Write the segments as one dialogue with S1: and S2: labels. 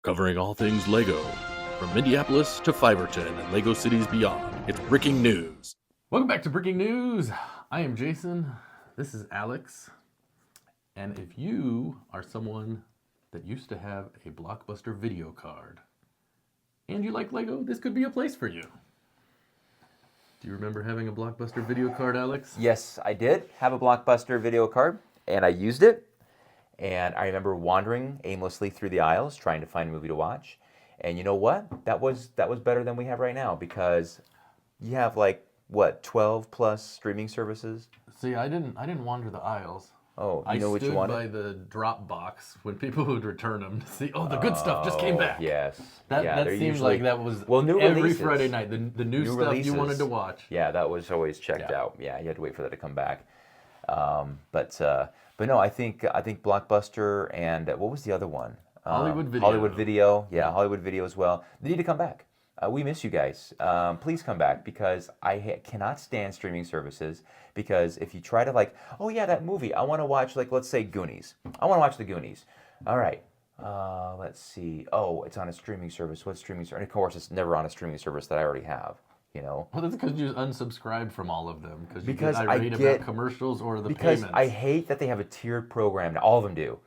S1: Covering all things Lego, from Minneapolis to Fiverton and Lego cities beyond. It's breaking news. Welcome back to Breaking News. I am Jason. This is Alex. And if you are someone that used to have a Blockbuster video card and you like Lego, this could be a place for you. Do you remember having a Blockbuster video card, Alex?
S2: Yes, I did have a Blockbuster video card, and I used it. And I remember wandering aimlessly through the aisles trying to find a movie to watch. And you know what? That was better than we have right now, because you have 12 plus streaming services.
S1: See, I didn't wander the aisles.
S2: Oh, you know what you wanted?
S1: I stood by the drop box when people would return them to see, the good stuff just came back.
S2: Yes.
S1: That seems like that was
S2: new
S1: every
S2: releases.
S1: Friday night. The new stuff releases you wanted to watch.
S2: Yeah, that was always checked out. Yeah, you had to wait for that to come back. But no, I think Blockbuster and what was the other one?
S1: Hollywood Video.
S2: Hollywood Video. Yeah, Hollywood Video as well. They need to come back. We miss you guys. Please come back, because I cannot stand streaming services. Because if you try to that movie, I want to watch, let's say Goonies. I want to watch the Goonies. All right. Let's see. Oh, it's on a streaming service. What streaming service? And of course, it's never on a streaming service that I already have.
S1: Well, that's because you unsubscribed from all of them
S2: because
S1: you get irate about commercials or the payments.
S2: Because I hate that they have a tiered program. Now, all of them do.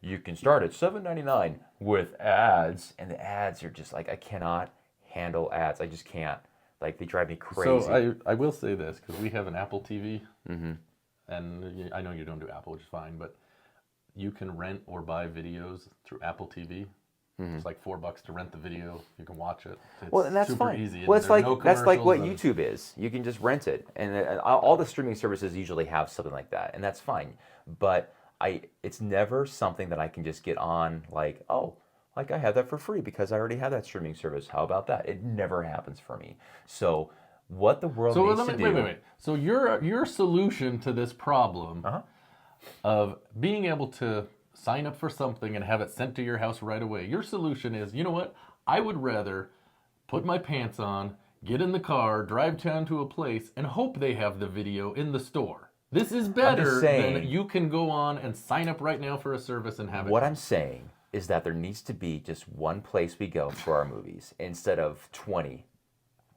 S2: You can start at $7.99 with ads, and the ads are just I cannot handle ads. I just can't. They drive me crazy.
S1: So I will say this, because we have an Apple TV, and I know you don't do Apple, which is fine, but you can rent or buy videos through Apple TV. It's like $4 to rent the video. You can watch it. It's
S2: and that's
S1: super
S2: fine.
S1: easy.
S2: Well, that's like what
S1: and...
S2: YouTube is. You can just rent it, and all the streaming services usually have something like that, and that's fine. But it's never something that I can just get on. I have that for free because I already have that streaming service. How about that? It never happens for me. So what the world needs to do?
S1: Wait. So your solution to this problem of being able to sign up for something and have it sent to your house right away. Your solution is, you know what? I would rather put my pants on, get in the car, drive down to a place, and hope they have the video in the store. This is better than you can go on and sign up right now for a service and have it.
S2: What I'm saying is that there needs to be just one place we go for our movies instead of 20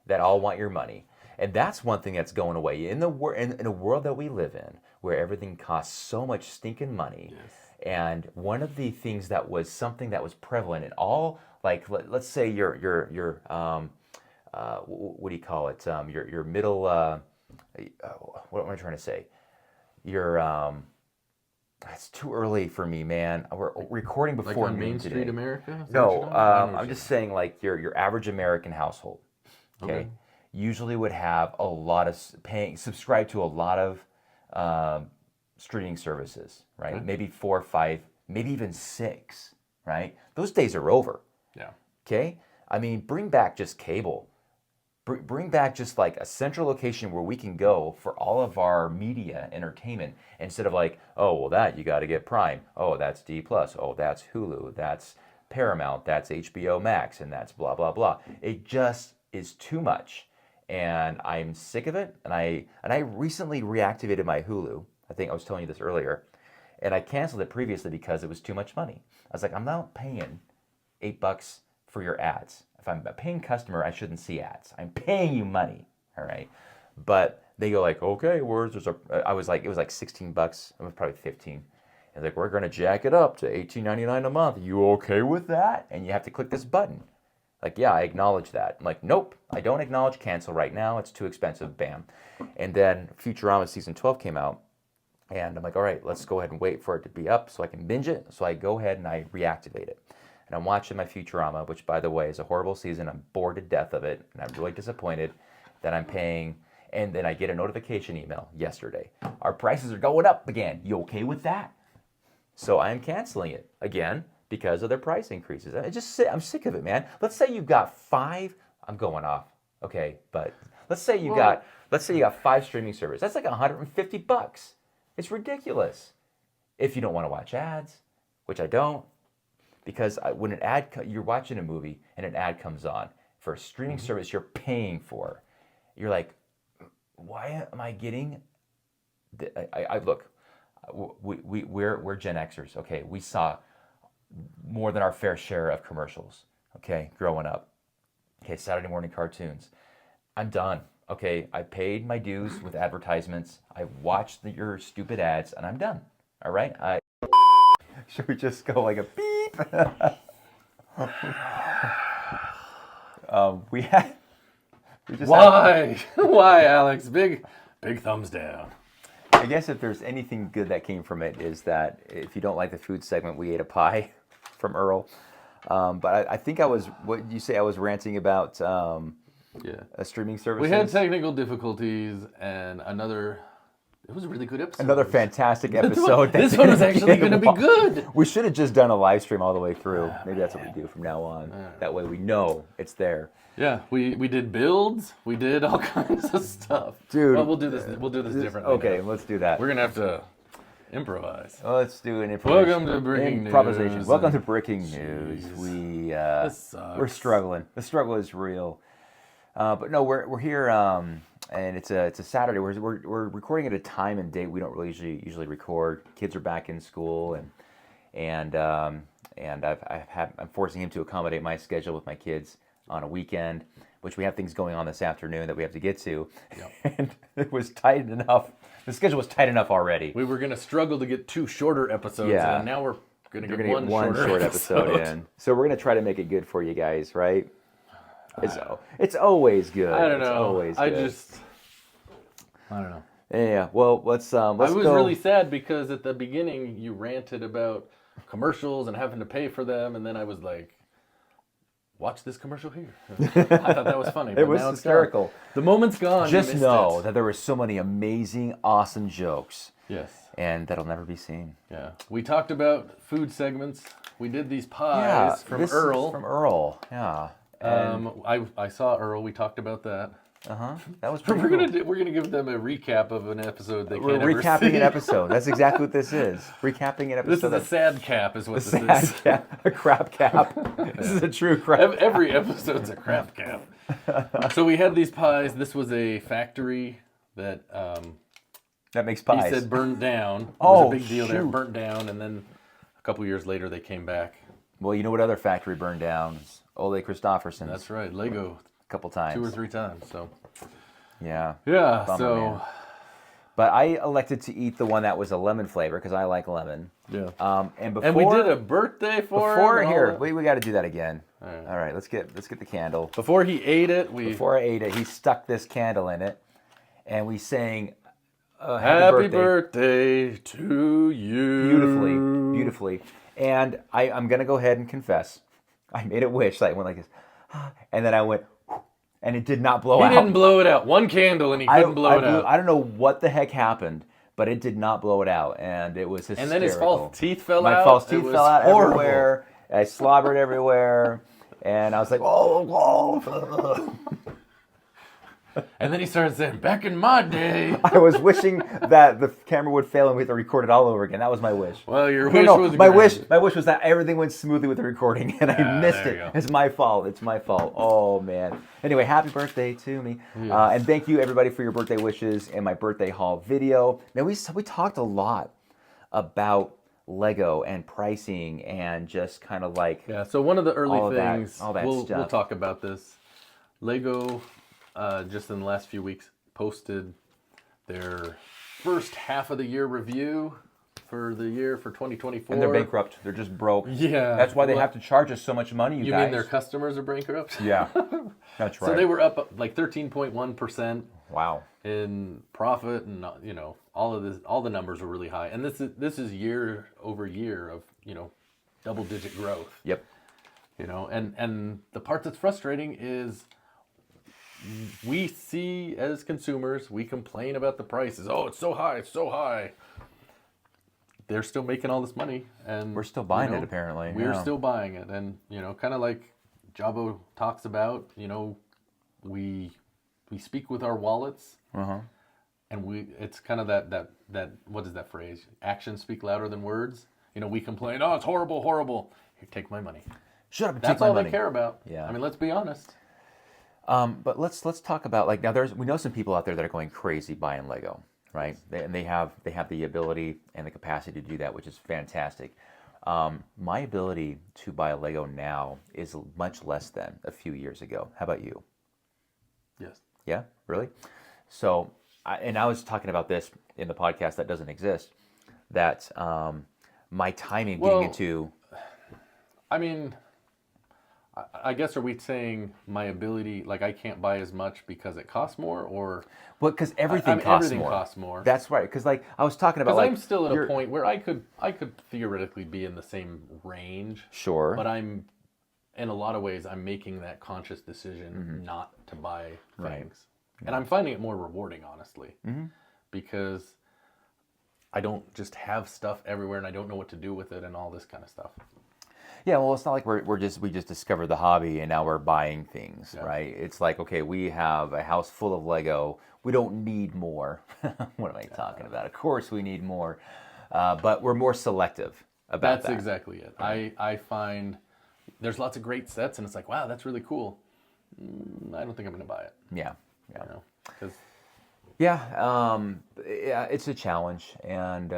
S2: that all want your money. And that's one thing that's going away in a world that we live in, where everything costs so much stinking money.
S1: Yes.
S2: And one of the things that was something that was prevalent in all, let's say your what do you call it? Your middle, what am I trying to say? It's too early for me, man. We're recording before
S1: on Main
S2: today.
S1: Street America?
S2: No, I'm just saying your average American household, okay, usually would have a lot of subscribe to a lot of streaming services, right? Okay. Maybe 4 or 5, maybe even 6, right? Those days are over.
S1: Yeah.
S2: Okay? I mean, bring back just cable. Bring back just a central location where we can go for all of our media entertainment, instead of that you got to get Prime. Oh, that's D+. Oh, that's Hulu. That's Paramount. That's HBO Max, and that's blah blah blah. It just is too much, and I'm sick of it. And I recently reactivated my Hulu. I think I was telling you this earlier, and I canceled it previously because it was too much money. I was like, I'm not paying $8 for your ads. If I'm a paying customer, I shouldn't see ads. I'm paying you money, all right? But they go okay, where's this? I was it was $16. It was probably 15. And we're gonna jack it up to $18.99 a month. You okay with that? And you have to click this button. Yeah, I acknowledge that. I'm nope, I don't acknowledge cancel right now. It's too expensive. Bam. And then Futurama season 12 came out. And I'm all right, let's go ahead and wait for it to be up so I can binge it. So I go ahead and I reactivate it. And I'm watching my Futurama, which, by the way, is a horrible season. I'm bored to death of it. And I'm really disappointed that I'm paying. And then I get a notification email yesterday. Our prices are going up again. You okay with that? So I'm canceling it again because of their price increases. I'm sick of it, man. Let's say you've got 5. I'm going off. Okay, but let's say you got 5 streaming services. That's $150. It's ridiculous. If you don't want to watch ads, which I don't, because when an ad, you're watching a movie and an ad comes on for a streaming service you're paying for, you're like, why am I getting? Look, we're Gen Xers. Okay, we saw more than our fair share of commercials. Okay, growing up. Okay, Saturday morning cartoons. I'm done. Okay, I paid my dues with advertisements. I watched your stupid ads, and I'm done. All right. Should we just go like a beep? We just
S1: Why? Why, Alex? Big thumbs down.
S2: I guess if there's anything good that came from it is that if you don't like the food segment, we ate a pie from Earl. But I think I was, what you say, I was ranting about a streaming service.
S1: We had technical difficulties and it was a really good episode.
S2: Another fantastic episode.
S1: This one was actually going to be good.
S2: We should have just done a live stream all the way through. Maybe that's what we do from now on. That way we know it's there.
S1: Yeah, we did builds. We did all kinds of stuff.
S2: Dude.
S1: Well, we'll do this differently.
S2: Okay,
S1: now.
S2: let's do that.
S1: We're going to have to improvise.
S2: Let's do an improvisation.
S1: Welcome to Breaking
S2: Improvisation.
S1: News.
S2: Welcome to Breaking News. We're struggling. The struggle is real. But no, we're here, and it's a Saturday. We're recording at a time and date we don't really usually record. Kids are back in school, and I'm forcing him to accommodate my schedule with my kids on a weekend, which we have things going on this afternoon that we have to get to. Yep. And it was tight enough. The schedule was tight enough already.
S1: We were going to struggle to get 2 shorter episodes, and now we're going to get one short episode in.
S2: So we're going to try to make it good for you guys, right? It's always good.
S1: I don't know.
S2: It's always good.
S1: I don't know.
S2: Yeah. Well, let's
S1: I was
S2: go.
S1: really sad because at the beginning you ranted about commercials and having to pay for them, and then I was like, watch this commercial here. I thought that was funny.
S2: It was hysterical.
S1: The moment's gone.
S2: Just know that there were so many amazing, awesome jokes.
S1: Yes.
S2: And that'll never be seen.
S1: Yeah. We talked about food segments. We did these pies from Earl.
S2: From Earl. Yeah.
S1: I saw Earl. We talked about that.
S2: That was pretty cool.
S1: We're gonna give them a recap of an episode they
S2: We're
S1: can't ever
S2: recapping
S1: see.
S2: an episode. That's exactly what this is. Recapping an episode.
S1: This is a sad cap, is what this
S2: sad
S1: is.
S2: Cap, a crap cap. This is a true crap.
S1: Every episode's a crap cap. So we had these pies. This was a factory that
S2: makes pies.
S1: He said burned down. It
S2: Oh,
S1: was a big deal there.
S2: shoot.
S1: Burnt down, and then a couple years later they came back.
S2: Well, you know what other factory burned down? Ole Christofferson's.
S1: That's right, Lego.
S2: A couple times.
S1: 2 or 3 times. So.
S2: Yeah.
S1: Yeah.
S2: Bummer,
S1: so.
S2: Man. But I elected to eat the one that was a lemon flavor because I like lemon.
S1: Yeah.
S2: And
S1: we did a birthday for him.
S2: Here, we got to do that again. All right. Let's get the candle.
S1: Before he ate it,
S2: Before I ate it, he stuck this candle in it, and we sang
S1: Happy birthday to you.
S2: Beautifully. And I'm gonna go ahead and confess, I made a wish. I went like this, and then I went, and it did not blow out.
S1: He didn't blow it out. One candle, and he couldn't blow it out.
S2: I don't know what the heck happened, but it did not blow it out, and it was hysterical.
S1: And then his false teeth fell out.
S2: My false teeth fell out
S1: horrible.
S2: everywhere. I slobbered everywhere, and I was like, oh.
S1: And then he started saying, back in my day.
S2: I was wishing that the camera would fail and we had to record it all over again. That was my wish.
S1: Well, your wish was
S2: my
S1: great.
S2: wish was that everything went smoothly with the recording, and I missed it. It's my fault. It's my fault. Oh man. Anyway, happy birthday to me, and thank you everybody for your birthday wishes and my birthday haul video. Man, we talked a lot about Lego and pricing and just kind of like
S1: So one of the early things
S2: all that
S1: we'll
S2: stuff.
S1: talk about this. Lego. Just in the last few weeks, posted their first half of the year review for the year for 2024.
S2: And they're bankrupt. They're just broke.
S1: Yeah.
S2: That's why they have to charge us so much money, you guys.
S1: You mean their customers are bankrupt?
S2: Yeah. That's right.
S1: So they were up like 13.1%.
S2: Wow.
S1: In profit, and all the numbers were really high. And this is year over year of double-digit growth.
S2: Yep.
S1: And the part that's frustrating is we see as consumers, we complain about the prices. Oh, it's so high, it's so high. They're still making all this money, and
S2: we're still buying it. Apparently,
S1: we're still buying it, and kind of like Jabo talks about. We speak with our wallets, and it's kind of that what is that phrase? Actions speak louder than words. We complain, oh, it's horrible, horrible. Here, take my money.
S2: Shut up and
S1: That's
S2: take my
S1: all
S2: money.
S1: they care about.
S2: Yeah.
S1: I mean, let's be honest.
S2: But let's talk about we know some people out there that are going crazy buying Lego, right? They have the ability and the capacity to do that, which is fantastic. My ability to buy a Lego now is much less than a few years ago. How about you?
S1: Yes.
S2: Yeah, really? So, I was talking about this in the podcast that doesn't exist, that my timing getting into...
S1: I mean, I guess, are we saying my ability, like I can't buy as much because it costs more, or...
S2: Well, because everything costs
S1: everything
S2: more.
S1: costs more.
S2: That's right. Because like I was talking about,
S1: Because
S2: like
S1: I'm still at a point where I could theoretically be in the same range.
S2: Sure.
S1: But I'm, in a lot of ways, I'm making that conscious decision not to buy things.
S2: Right.
S1: And I'm finding it more rewarding, honestly. Because I don't just have stuff everywhere and I don't know what to do with it and all this kind of stuff.
S2: Yeah, well, it's not like we just discovered the hobby and now we're buying things, right? It's like, okay, we have a house full of Lego. We don't need more. What am I talking about? Of course we need more, but we're more selective about that.
S1: That's exactly it. I find there's lots of great sets and it's like, wow, that's really cool. I don't think I'm going to buy it.
S2: Yeah.
S1: You know, 'cause...
S2: Yeah, it's a challenge, and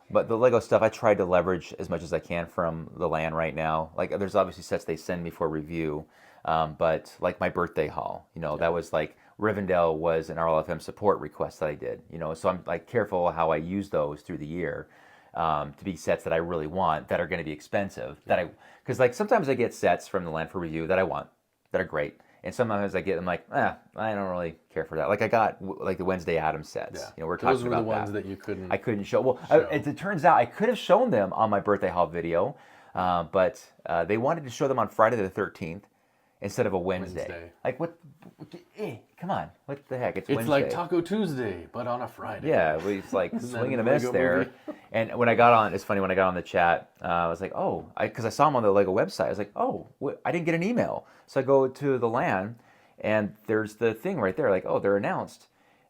S2: but the Lego stuff I tried to leverage as much as I can from the land right now. Like, there's obviously sets they send me for review, but like my birthday haul, that was like Rivendell was an RLFM support request that I did, so I'm like careful how I use those through the year to be sets that I really want that are going to be expensive. Because like sometimes I get sets from the land for review that I want that are great. And sometimes I get them like, I don't really care for that. Like I got like the Wednesday Addams sets. We're talking
S1: those were
S2: about
S1: the ones that you couldn't.
S2: I couldn't show. Well, it turns out I could have shown them on my birthday haul video, but they wanted to show them on Friday the 13th instead of a Wednesday. Like what? Come on, what the heck? It's Wednesday.
S1: Like Taco Tuesday, but on a Friday.
S2: Yeah, it's like swinging a miss there. And when I got on, it's funny, when I got on the chat, I was like, because I saw them on the Lego website. I was like, I didn't get an email. So I go to the LAN, and there's the thing right there, like, they're announced.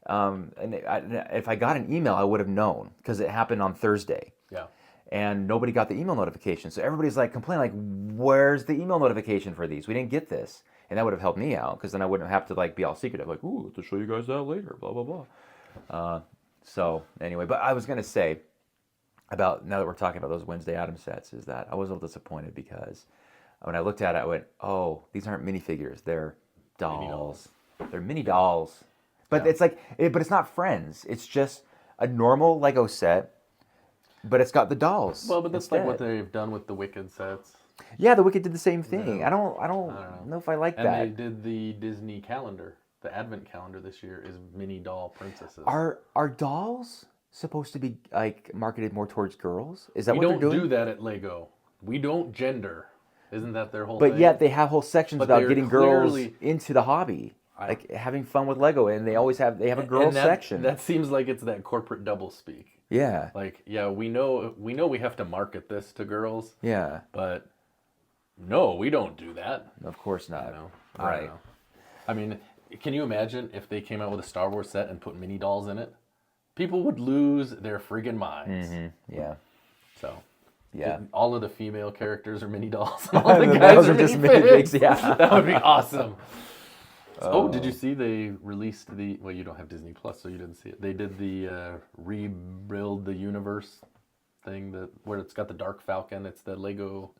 S2: If I got an email, I would have known, because it happened on Thursday.
S1: Yeah.
S2: And nobody got the email notification. So everybody's like complaining, like, where's the email notification for these? We didn't get this. And that would have helped me out, because then I wouldn't have to like be all secretive, like, I'll have to show you guys that later, blah, blah, blah. So anyway, but I was going to say about, now that we're talking about those Wednesday Addams sets, is that I was a little disappointed because when I looked at it, I went, these aren't minifigures, they're dolls. They're mini dolls. But it's like, but it's not Friends. It's just a normal Lego set, but it's got the dolls.
S1: Well, but that's like what they've done with the Wicked sets.
S2: Yeah, the Wicked did the same thing. I don't know if I like that.
S1: And they did the Disney calendar. The Advent calendar this year is mini doll princesses.
S2: Are dolls supposed to be like marketed more towards girls? Is that what they're doing?
S1: We don't do that at Lego. We don't gender. Isn't that their whole
S2: thing? But yet they have whole sections about getting girls into the hobby. Like having fun with Lego, and they have a girls section.
S1: That seems like it's that corporate doublespeak.
S2: Yeah.
S1: Like, we know we have to market this to girls.
S2: Yeah.
S1: But no, we don't do that.
S2: Of course not.
S1: I don't know. I mean, can you imagine if they came out with a Star Wars set and put mini dolls in it? People would lose their friggin' minds.
S2: Mm-hmm. Yeah.
S1: So.
S2: Yeah.
S1: All of the female characters are mini dolls. All the guys are just minifigs.
S2: Yeah.
S1: That would be awesome. Did you see they released well, you don't have Disney Plus, so you didn't see it. They did the Rebuild the Universe thing where it's got the Dark Falcon. It's the Lego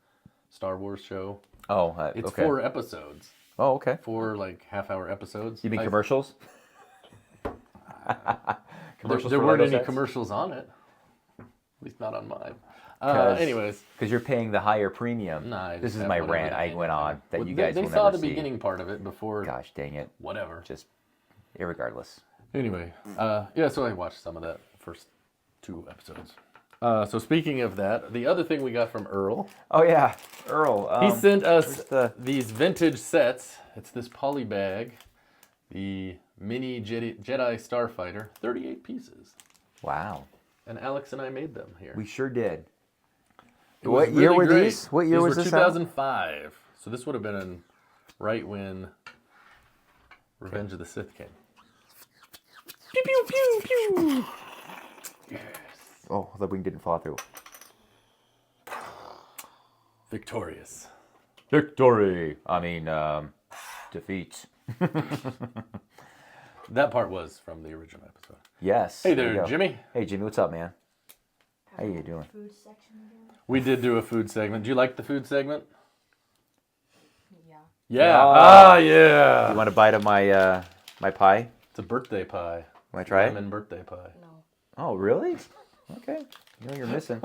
S1: Star Wars show. It's 4 episodes.
S2: Oh, okay.
S1: 4 like half-hour episodes.
S2: You mean commercials?
S1: There weren't any commercials on it. At least not on mine. Anyways,
S2: because you're paying the higher premium. This is my rant I went on that you guys will never see. They
S1: saw the beginning part of it before.
S2: Gosh dang it!
S1: Whatever.
S2: Just irregardless.
S1: Anyway, so I watched some of that first 2 episodes. So speaking of that, the other thing we got from Earl.
S2: Oh yeah, Earl.
S1: He sent us these vintage sets. It's this poly bag, the mini Jedi Starfighter, 38 pieces.
S2: Wow.
S1: And Alex and I made them here.
S2: We sure did. What year were these? What year was this?
S1: 2005. So this would have been right when Revenge of the Sith came. Pew pew pew pew. Yes.
S2: Oh, the wing didn't fall through.
S1: Victorious.
S2: Victory. I mean, defeat.
S1: That part was from the original episode.
S2: Yes.
S1: Hey there, Jimmy.
S2: Hey, Jimmy, what's up, man? How you doing?
S3: Food section again?
S1: We did do a food segment. Do you like the food segment?
S3: Yeah.
S1: Yeah.
S2: Oh.
S1: Yeah.
S2: You want a bite of my my pie?
S1: It's a birthday pie.
S2: Want to try it?
S1: Lemon birthday pie.
S3: No.
S2: Oh, really? Okay. You know you're missing.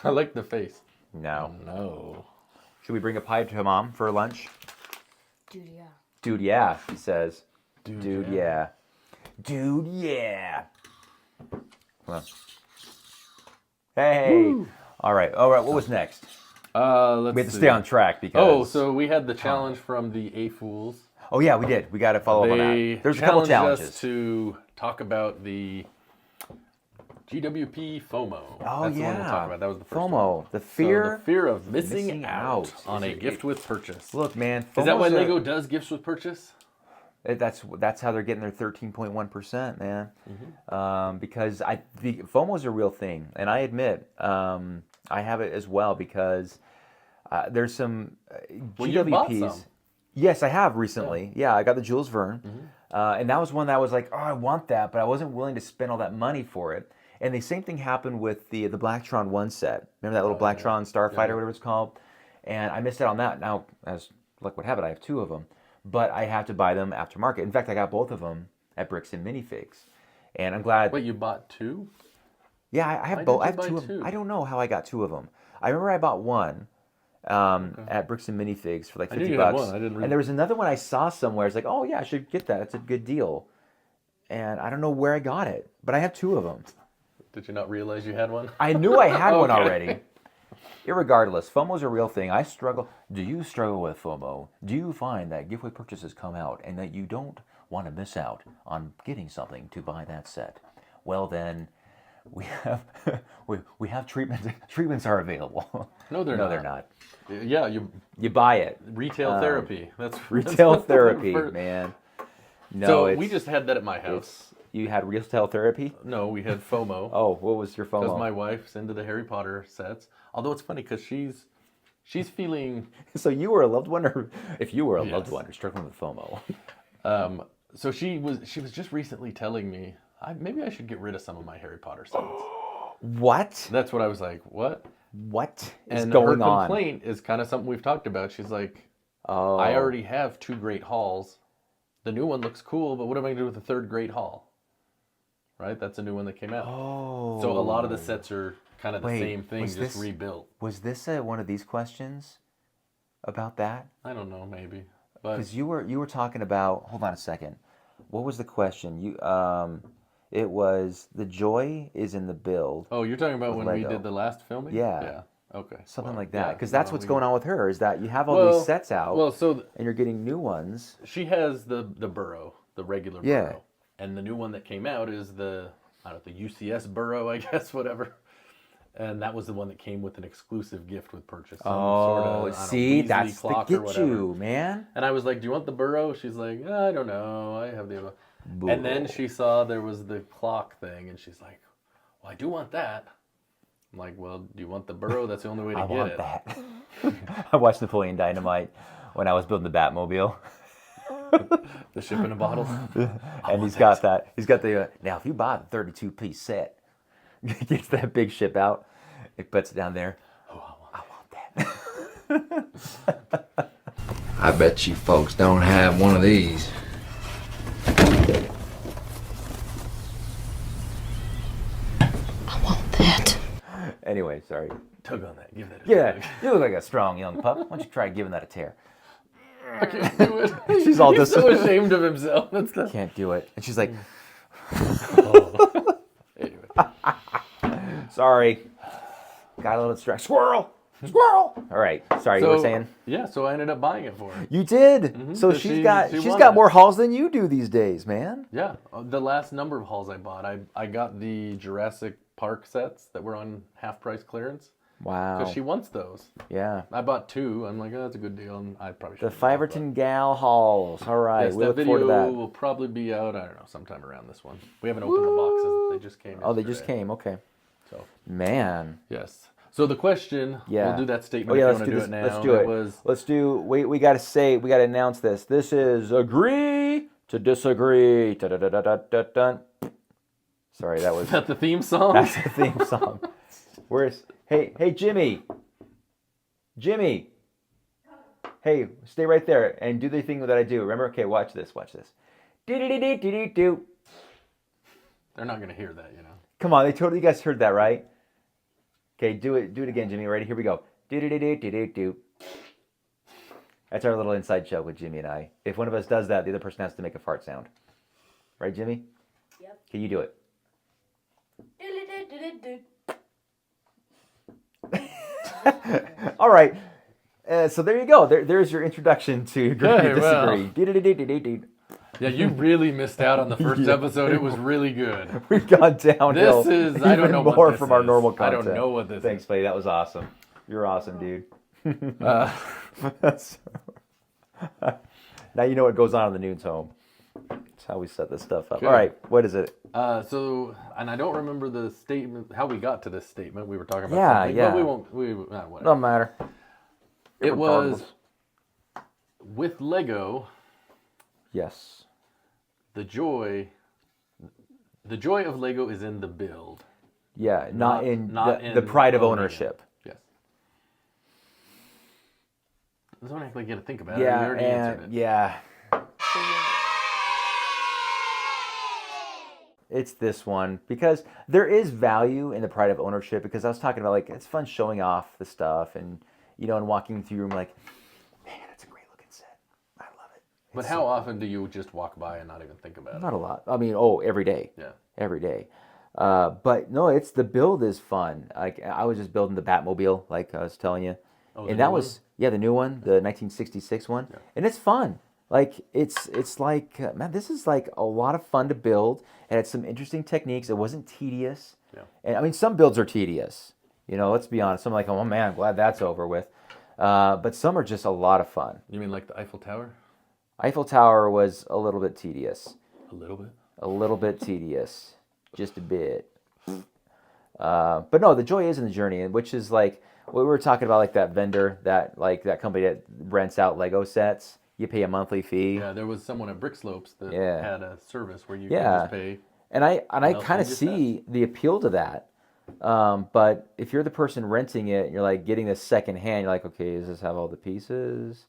S1: I like the face.
S2: No.
S1: No.
S2: Should we bring a pie to Mom for lunch?
S3: Dude, yeah.
S2: Dude, yeah, she says.
S1: Dude,
S2: yeah. Dude, yeah. Come on. Hey.
S1: Woo.
S2: All right. What was next?
S1: Let's
S2: We have to
S1: see.
S2: stay on track because.
S1: Oh, so we had the challenge from the A-Fools.
S2: Oh yeah, we did. We got to follow up on that. There's a couple
S1: challenged
S2: challenges.
S1: us to talk about the GWP FOMO.
S2: Oh
S1: That's the one we'll
S2: yeah.
S1: talk about. That was the first
S2: FOMO,
S1: one.
S2: the
S1: So
S2: fear.
S1: the fear of missing
S2: missing
S1: out
S2: out.
S1: on a
S2: Is it-
S1: gift with purchase.
S2: Look, man.
S1: Is that why
S2: FOMO's
S1: Lego does gifts with purchase?
S2: That's how they're getting their 13.1%, man.
S1: Mm-hmm.
S2: Because FOMO is a real thing, and I admit I have it as well because there's some
S1: Well, you bought
S2: GWPs.
S1: some.
S2: Yes, I have recently. Yeah, I got the Jules Verne, and that was one that I was like, oh, I want that, but I wasn't willing to spend all that money for it. And the same thing happened with the Blacktron 1 set. Remember that little Blacktron Starfighter, whatever it's called? And I missed out on that. Now, as luck would have it, I have 2 of them. But I have to buy them aftermarket. In fact, I got both of them at Bricks and Minifigs. And I'm glad.
S1: Wait, you bought 2?
S2: Yeah, I have
S1: Why
S2: both.
S1: did
S2: I
S1: you
S2: have
S1: buy
S2: 2 of them.
S1: 2?
S2: I don't know how I got 2 of them. I remember I bought one at Bricks and Minifigs for like 50
S1: I knew you
S2: bucks.
S1: had one. I didn't
S2: And there was another one I saw somewhere. It's like, oh yeah, I should get that. It's a good deal. And I don't know where I got it, but I have 2 of them.
S1: Did you not realize you had one?
S2: I knew I had one
S1: Okay.
S2: already. Irregardless, FOMO's a real thing. I struggle. Do you struggle with FOMO? Do you find that gift with purchases come out and that you don't want to miss out on getting something to buy that set? Well, then we have we have treatments. Treatments are available.
S1: No, they're
S2: no,
S1: not.
S2: they're not.
S1: Yeah, you
S2: You buy it.
S1: retail therapy. That's
S2: Retail
S1: that's
S2: therapy,
S1: for-
S2: man. No,
S1: So
S2: it's,
S1: we just had that at my house.
S2: you had retail therapy.
S1: No, we had FOMO.
S2: Oh, what was your
S1: Because
S2: FOMO?
S1: my wife's into the Harry Potter sets. Although it's funny because she's feeling.
S2: So you were a loved one, or if you were a loved
S1: Yes.
S2: one, you're struggling with FOMO.
S1: So she was just recently telling me maybe I should get rid of some of my Harry Potter sets.
S2: What?
S1: That's what I was like. What?
S2: What is
S1: And
S2: going
S1: her
S2: on?
S1: complaint is kind of something we've talked about. She's like,
S2: Oh,
S1: I already have 2 Great Halls. The new one looks cool, but what am I going to do with the 3rd Great Hall? Right? That's a new one that came out.
S2: Oh.
S1: So a lot of the sets are kind of the
S2: Wait,
S1: same thing,
S2: was
S1: just
S2: this-
S1: rebuilt.
S2: Was this one of these questions about that?
S1: I don't know, maybe. But
S2: Because you were talking about. Hold on a second. What was the question? It was the joy is in the build,
S1: oh, you're talking about
S2: with
S1: when we
S2: Lego.
S1: did the last filming?
S2: Yeah.
S1: Yeah. Okay.
S2: something
S1: Well,
S2: like that.
S1: yeah,
S2: Because that's
S1: well,
S2: what's
S1: we-
S2: going on with her. Is that you have all these sets out,
S1: Well, so
S2: and you're getting new ones.
S1: she has the Burrow, the regular
S2: Yeah.
S1: Burrow, and the new one that came out is the UCS Burrow, I guess, whatever. And that was the one that came with an exclusive gift with purchase. Some
S2: Oh,
S1: sort of, I don't know,
S2: see,
S1: Weasley
S2: that's to
S1: clock or
S2: get
S1: whatever.
S2: you, man.
S1: And I was like, "Do you want the Burrow?" She's like, "I don't know. I have the other." And then she saw there was the clock thing, and she's like, "Well, I do want that." I'm like, "Well, do you want the Burrow? That's the only way to
S2: I
S1: get
S2: want
S1: it."
S2: that. I watched Napoleon Dynamite when I was building the Batmobile.
S1: The ship in a bottle.
S2: And he's got that. He's got the. Now, if you buy the 32-piece set, gets that big ship out, it puts it down there. Oh, I want that.
S4: I bet you folks don't have one of these.
S3: I want that.
S2: Anyway, sorry.
S1: Tug on that. Give that. A
S2: Yeah,
S1: tug.
S2: you look like a strong young pup. Why don't you try giving that a tear?
S1: I can't do it.
S2: She's all
S1: He's
S2: just
S1: so ashamed of himself. That's the.
S2: can't do it. And she's like,
S1: Anyway.
S2: sorry. Got a little distracted. Squirrel! Squirrel! All right. Sorry, you were saying?
S1: Yeah, so I ended up buying it for her.
S2: You did. So
S1: So
S2: she's
S1: she
S2: got
S1: wanted
S2: more
S1: it.
S2: hauls than you do these days, man.
S1: Yeah, the last number of hauls I bought, I got the Jurassic Park sets that were on half price clearance
S2: Wow.
S1: because she wants those.
S2: Yeah.
S1: I bought 2. I'm like, oh, that's a good deal, and I probably should.
S2: The Fiverton Gal hauls. All right.
S1: Yes,
S2: we
S1: that
S2: look forward
S1: video
S2: to that.
S1: will probably be out. I don't know, sometime around this one. We haven't opened the boxes; they just came.
S2: Oh, they just
S1: yesterday.
S2: came. Okay.
S1: So
S2: Man.
S1: yes. So the question,
S2: Yeah.
S1: we'll do that
S2: Oh
S1: statement
S2: yeah,
S1: if
S2: let's
S1: you
S2: do
S1: want to
S2: this.
S1: do it now.
S2: Let's do it.
S1: Was
S2: Let's do. We got to announce this. This is agree to disagree. Da-da-da-da-da-dun. Sorry, that was
S1: that the theme song?
S2: that's the theme song. Where's hey Jimmy? Jimmy. Hey, stay right there and do the thing that I do. Remember? Okay, watch this. Do.
S1: They're not gonna hear that, you know.
S2: Come on, you guys heard that, right? Okay, do it again, Jimmy. Ready? Here we go. Do. That's our little inside joke with Jimmy and I. If one of us does that, the other person has to make a fart sound. Right, Jimmy?
S3: Yep.
S2: Can you do it? All right. So there you go. There's your introduction to Agree
S1: Okay,
S2: to
S1: well.
S2: Disagree.
S1: Yeah, you really missed out on the first episode. It was really good.
S2: We've gone downhill.
S1: This is
S2: even
S1: I don't know
S2: more
S1: what this
S2: from our
S1: is.
S2: normal
S1: I
S2: content.
S1: don't know what this
S2: Thanks,
S1: is.
S2: buddy. That was awesome. You're awesome, dude. Now you know what goes on in the Nunes home. That's how we set this stuff up.
S1: Good.
S2: All right, what is it?
S1: And I don't remember the statement, how we got to this statement. We were talking about
S2: Yeah,
S1: something,
S2: yeah.
S1: but we won't. Whatever.
S2: Doesn't matter.
S1: It was
S2: Regardless.
S1: with Lego.
S2: Yes.
S1: The joy of Lego is in the build.
S2: Yeah, not in
S1: in
S2: the pride of
S1: owning it.
S2: ownership.
S1: Yes. Don't act like you got to think about it.
S2: Yeah,
S1: You already answered it.
S2: yeah. It's this one because there is value in the pride of ownership because I was talking about like it's fun showing off the stuff and and walking through room like, man, that's a great looking set. I love it.
S1: But how often do you just walk by and not even think about it?
S2: Not a lot. I mean, every day.
S1: Yeah.
S2: Every day. But no, it's the build is fun. Like I was just building the Batmobile, like I was telling you,
S1: Oh,
S2: and that was the new one, the 1966 one, and it's fun. Like it's like man, this is like a lot of fun to build. It had some interesting techniques. It wasn't tedious.
S1: Yeah.
S2: And I mean, some builds are tedious. Let's be honest. Some are like, oh man, I'm glad that's over with. But some are just a lot of fun.
S1: You mean like the Eiffel Tower?
S2: Eiffel Tower was a little bit tedious.
S1: A little bit.
S2: A little bit tedious, just a bit. But no, the joy is in the journey, which is like what we were talking about, like that vendor, that company that rents out Lego sets. You pay a monthly fee.
S1: Yeah, there was someone at Brick Slopes that
S2: Yeah.
S1: had a service where you
S2: Yeah.
S1: could just pay.
S2: And I
S1: Well,
S2: kind of
S1: you just
S2: see the appeal to that. But if you're the person renting it, you're like getting this second hand. You're like, okay, does this have all the pieces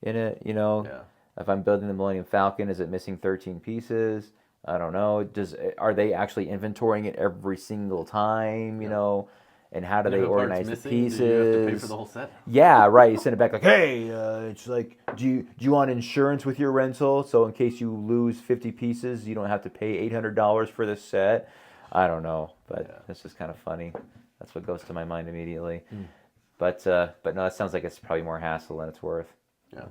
S2: in it?
S1: Yeah.
S2: If I'm building the Millennium Falcon, is it missing 13 pieces? I don't know. Are they actually inventorying it every single time? And how do
S1: And
S2: they
S1: if a part's
S2: organize the
S1: missing,
S2: pieces?
S1: do you have to pay for the whole set?
S2: Yeah, right. You send it back like, hey, it's like, do you want insurance with your rental? So in case you lose 50 pieces, you don't have to pay $800 for the set. I don't know, but It's just kind of funny. That's what goes to my mind immediately. But no, that sounds like it's probably more hassle than it's worth.
S1: Yeah.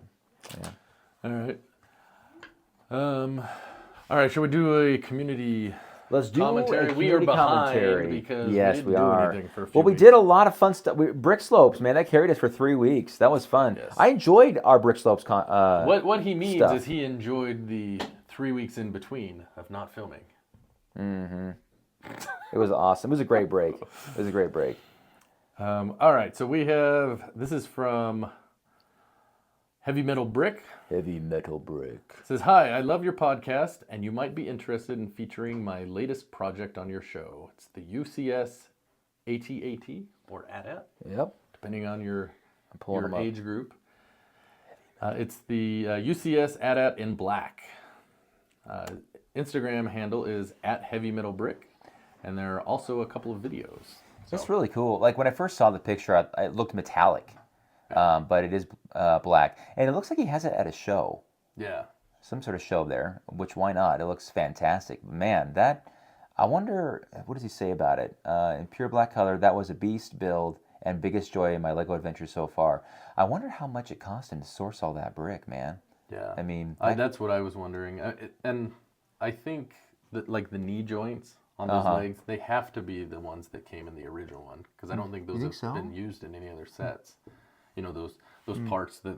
S2: Yeah.
S1: All right. All right. Shall we do a community
S2: Let's do
S1: commentary?
S2: a
S1: We are
S2: community
S1: behind
S2: commentary.
S1: because
S2: Yes,
S1: we didn't
S2: we
S1: do
S2: are.
S1: anything for a few
S2: Well, we
S1: weeks.
S2: did a lot of fun stuff. Brick Slopes, man, that carried us for 3 weeks. That was fun.
S1: Yes.
S2: I enjoyed our Brick Slopes.
S1: What he means
S2: stuff.
S1: is he enjoyed the 3 weeks in between of not filming.
S2: It was awesome. It was a great break.
S1: All right. So this is from Heavy Metal Brick.
S2: Heavy Metal Brick.
S1: It says, hi, I love your podcast, and you might be interested in featuring my latest project on your show. It's the UCS AT-AT, or AT-AT,
S2: Yep.
S1: depending on your
S2: pulling them up.
S1: age group. It's the UCS AT-AT in black. Instagram handle is @HeavyMetalBrick, and there are also a couple of videos.
S2: That's really cool. Like when I first saw the picture, it looked metallic, but it is black, and it looks like he has it at a show,
S1: Yeah.
S2: some sort of show there. Which why not? It looks fantastic, man. I wonder what does he say about it? In pure black color, that was a beast build and biggest joy in my Lego adventure so far. I wonder how much it cost him to source all that brick, man.
S1: Yeah.
S2: I mean,
S1: that's what I was wondering. And I think that like the knee joints on those legs, they have to be the ones that came in the original one, because I don't think those have been used in any other sets. Those parts that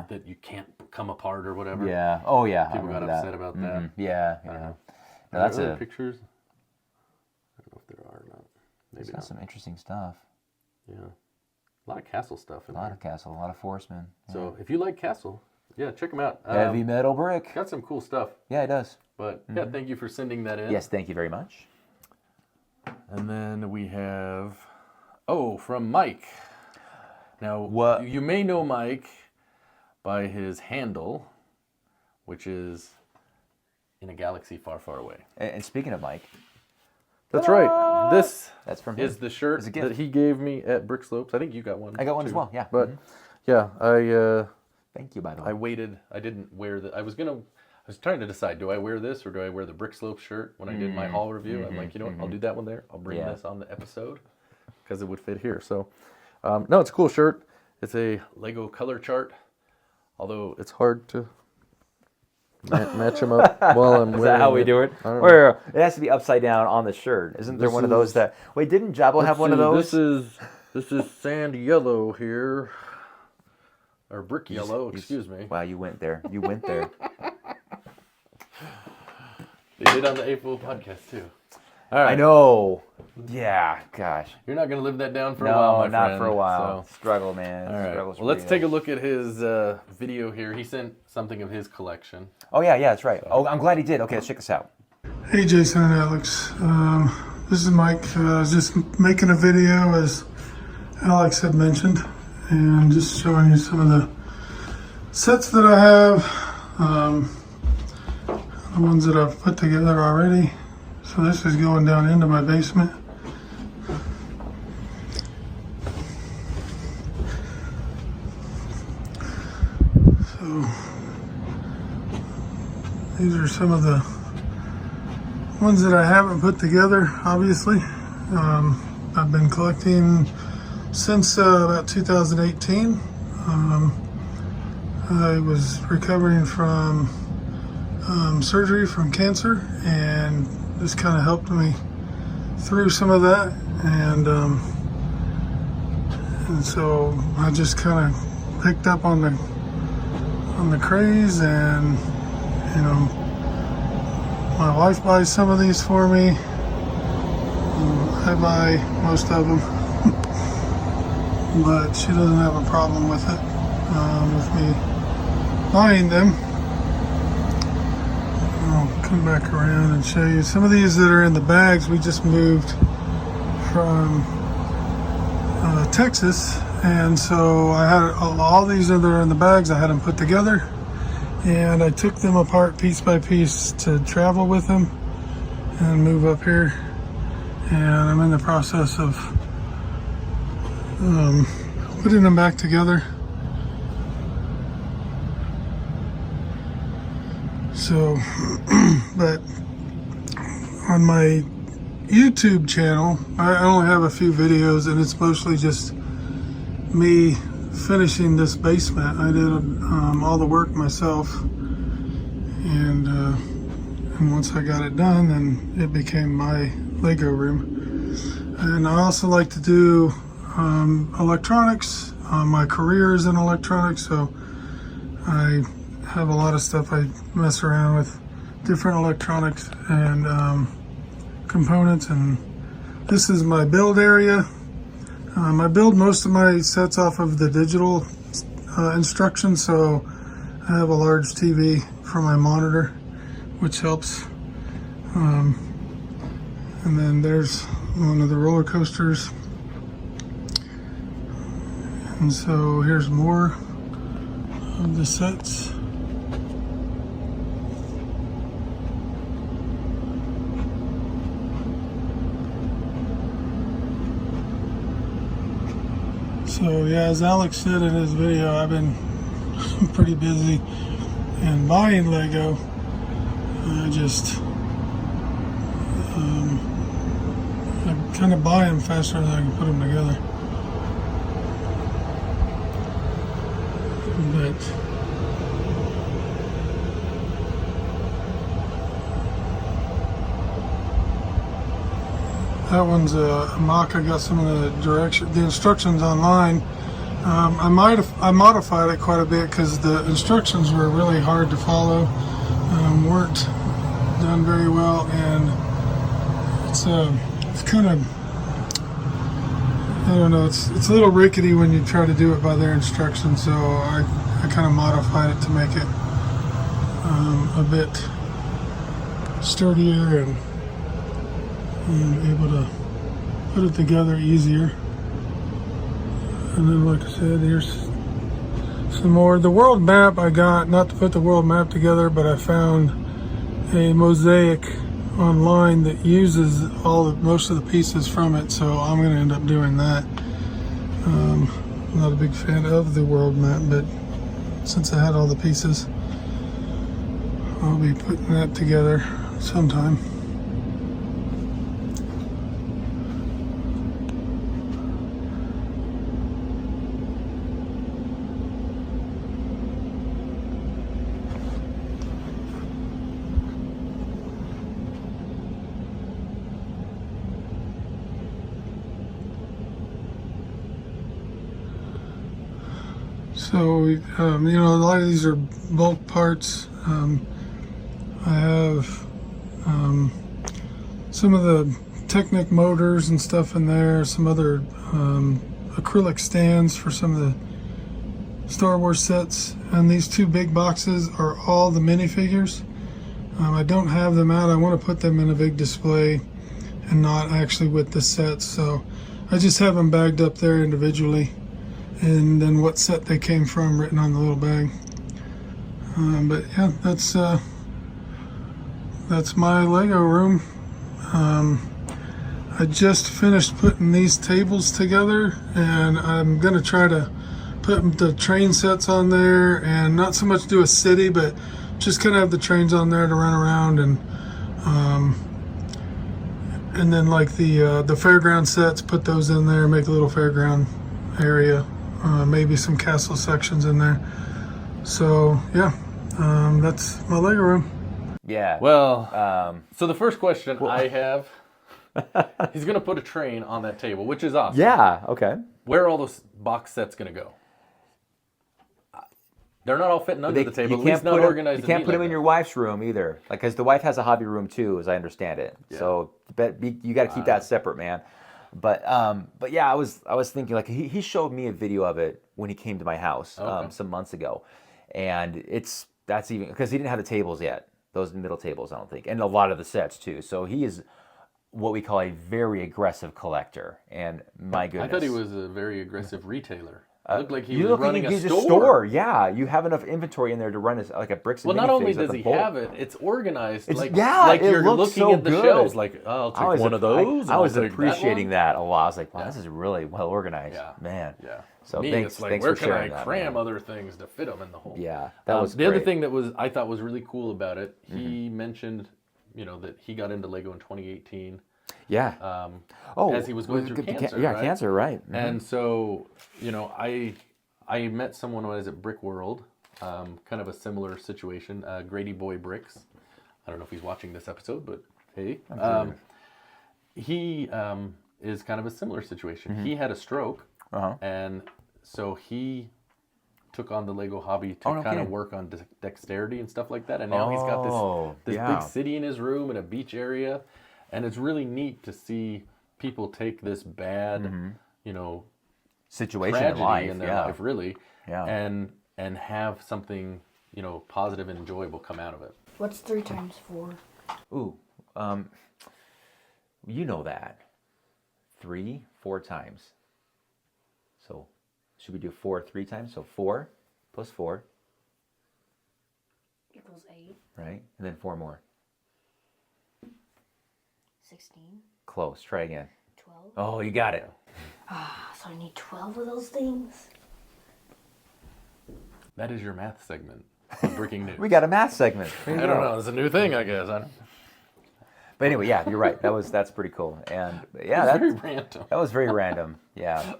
S1: that you can't come apart or whatever.
S2: Yeah. Oh yeah.
S1: People got upset about that.
S2: Yeah.
S1: I don't know.
S2: No, that's
S1: Are there
S2: a
S1: pictures. I don't know if there are or not. Maybe
S2: It's
S1: not.
S2: got some interesting stuff.
S1: Yeah. A lot of Castle stuff in
S2: A lot
S1: there.
S2: of Castle, a lot of Forcemen.
S1: So if you like Castle, check them out.
S2: Heavy Metal Brick.
S1: Got some cool stuff.
S2: Yeah, it does.
S1: But thank you for sending that in.
S2: Yes, thank you very much.
S1: And then we have Oh, from Mike. Now,
S2: What?
S1: you may know Mike by his handle, which is in a galaxy far, far away.
S2: And speaking of Mike,
S1: That's right. This
S2: that's from him.
S1: is the shirt
S2: It's a gift.
S1: that he gave me at Brick Slopes. I think you got one.
S2: I got one
S1: too.
S2: as well, yeah.
S1: But yeah,
S2: Thank you, by the way.
S1: I waited. I didn't wear the. I was trying to decide, do I wear this or do I wear the Brick Slope shirt when I did my haul review? I'm like, you know what? I'll do that one there. I'll bring
S2: Yeah.
S1: this on the episode because it would fit here. So, no, it's a cool shirt. It's a Lego color chart, although it's hard to match them up while I'm wearing it.
S2: Is that how we do it?
S1: I don't know.
S2: Or it has to be upside down on the shirt. Isn't there
S1: This
S2: one of those
S1: is-
S2: that... Wait, didn't Jabbo have one of those?
S1: This is sand yellow here. Or brick yellow, excuse me.
S2: Wow, you went there. You went there.
S1: They did on the April podcast too. All right.
S2: I know. Yeah, gosh.
S1: You're not going to live that down for a while, my
S2: No, not
S1: friend,
S2: for a while.
S1: so-
S2: Struggle, man.
S1: All right.
S2: Struggle's
S1: Well, let's
S2: real.
S1: take a look at his video here. He sent something of his collection.
S2: Oh, yeah, that's right. Oh, I'm glad he did. Okay, let's check this out.
S5: Hey Jason and Alex, this is Mike. I was just making a video as Alex had mentioned and just showing you some of the sets that I have, the ones that I've put together already. So this is going down into my basement. So these are some of the ones that I haven't put together, obviously. I've been collecting since about 2018. I was recovering from surgery from cancer, and this kind of helped me through some of that. And so I just kind of picked up on the craze, and you know, my wife buys some of these for me. I buy most of them, but she doesn't have a problem with it, with me buying them. I'll come back around and show you some of these that are in the bags. We just moved from Texas, and so I had all these that are in the bags. I had them put together, and I took them apart piece by piece to travel with them and move up here. And I'm in the process of putting them back together. So, but on my YouTube channel, I only have a few videos, and it's mostly just me finishing this basement. I did all the work myself, and once I got it done, then it became my Lego room. And I also like to do electronics. My career is in electronics, so I have a lot of stuff. I mess around with different electronics and components, and this is my build area. I build most of my sets off of the digital instructions, so I have a large TV for my monitor, which helps. And then there's one of the roller coasters. And so here's more of the sets. So yeah, as Alex said in his video, I've been pretty busy and buying Lego. I just I kind of buy them faster than I can put them together. But that one's a mock. I got some of the instructions online. I modified it quite a bit because the instructions were really hard to follow, weren't done very well, and it's kind of, I don't know, it's a little rickety when you try to do it by their instructions, so I kind of modified it to make it a bit sturdier and able to put it together easier. And then, like I said, here's some more. The world map I got, not to put the world map together, but I found a mosaic online that uses most of the pieces from it, so I'm going to end up doing that. I'm not a big fan of the world map, but since I had all the pieces, I'll be putting that together sometime. So, a lot of these are bulk parts. I have some of the Technic motors and stuff in there, some other acrylic stands for some of the Star Wars sets, and these two big boxes are all the minifigures. I don't have them out. I want to put them in a big display and not actually with the sets, so I just have them bagged up there individually, and then what set they came from written on the little bag. But yeah, that's my Lego room. I just finished putting these tables together, and I'm gonna try to put the train sets on there, and not so much do a city, but just kind of have the trains on there to run around, and then like the fairground sets, put those in there, make a little fairground area, maybe some castle sections in there. So yeah, that's my Lego room.
S2: Yeah.
S1: Well, so the first question I have, he's going to put a train on that table, which is awesome.
S2: Yeah. Okay.
S1: Where are all those box sets going to go? They're not all fitting under the table. At least not organized.
S2: You can't put them in your wife's room either, like, because the wife has a hobby room too, as I understand it. Yeah. So you got to keep that separate, man. But yeah, I was thinking, like, he showed me a video of it when he came to my house some months ago, and that's even because he didn't have the tables yet, those middle tables, I don't think, and a lot of the sets too. So he is what we call a very aggressive collector, and my goodness,
S1: I thought he was a very aggressive retailer. It looked like he was
S2: look
S1: running
S2: like
S1: a store.
S2: Yeah, you have enough inventory in there to run like a bricks and
S1: Well, not only
S2: minifigs
S1: does he have it, it's organized. Like you're looking at the shelves, like, oh, I'll take one of those.
S2: I was appreciating that a lot. I was like, wow, this is really well organized, man.
S1: Yeah.
S2: So
S1: Me,
S2: thanks,
S1: it's like,
S2: thanks
S1: where
S2: for
S1: can I
S2: sharing that,
S1: cram
S2: man.
S1: other things to fit them in the hole?
S2: Yeah, that was
S1: the
S2: great.
S1: other thing that I thought was really cool about it. He mentioned, that he got into Lego in 2018.
S2: Yeah.
S1: As he was going through cancer.
S2: Yeah,
S1: right?
S2: cancer, right? Mm-hmm.
S1: And so, I met someone when I was at Brick World, kind of a similar situation, Grady Boy Bricks. I don't know if he's watching this episode, but hey. He is kind of a similar situation. Mm-hmm. He had a stroke, and so he took on the Lego hobby to kind of work on dexterity and stuff like that. And now he's got this big city in his room and a beach area. And it's really neat to see people take this bad,
S2: situation in life,
S1: in their life, really, and have something, positive and enjoyable come out of it.
S3: What's 3 times 4?
S2: Ooh, you know that. 3, 4 times. So, should we do 4 3 times? So 4 plus 4
S3: equals 8.
S2: Right, and then 4 more.
S3: 16.
S2: Close. Try again.
S3: 12.
S2: Oh, you got it.
S3: So I need 12 of those things.
S1: That is your math segment of Breaking News.
S2: We got a math segment.
S1: I don't know. It's a new thing, I guess.
S2: But anyway, yeah, you're right. That's pretty cool. And yeah,
S1: that's very random.
S2: That was very random. Yeah.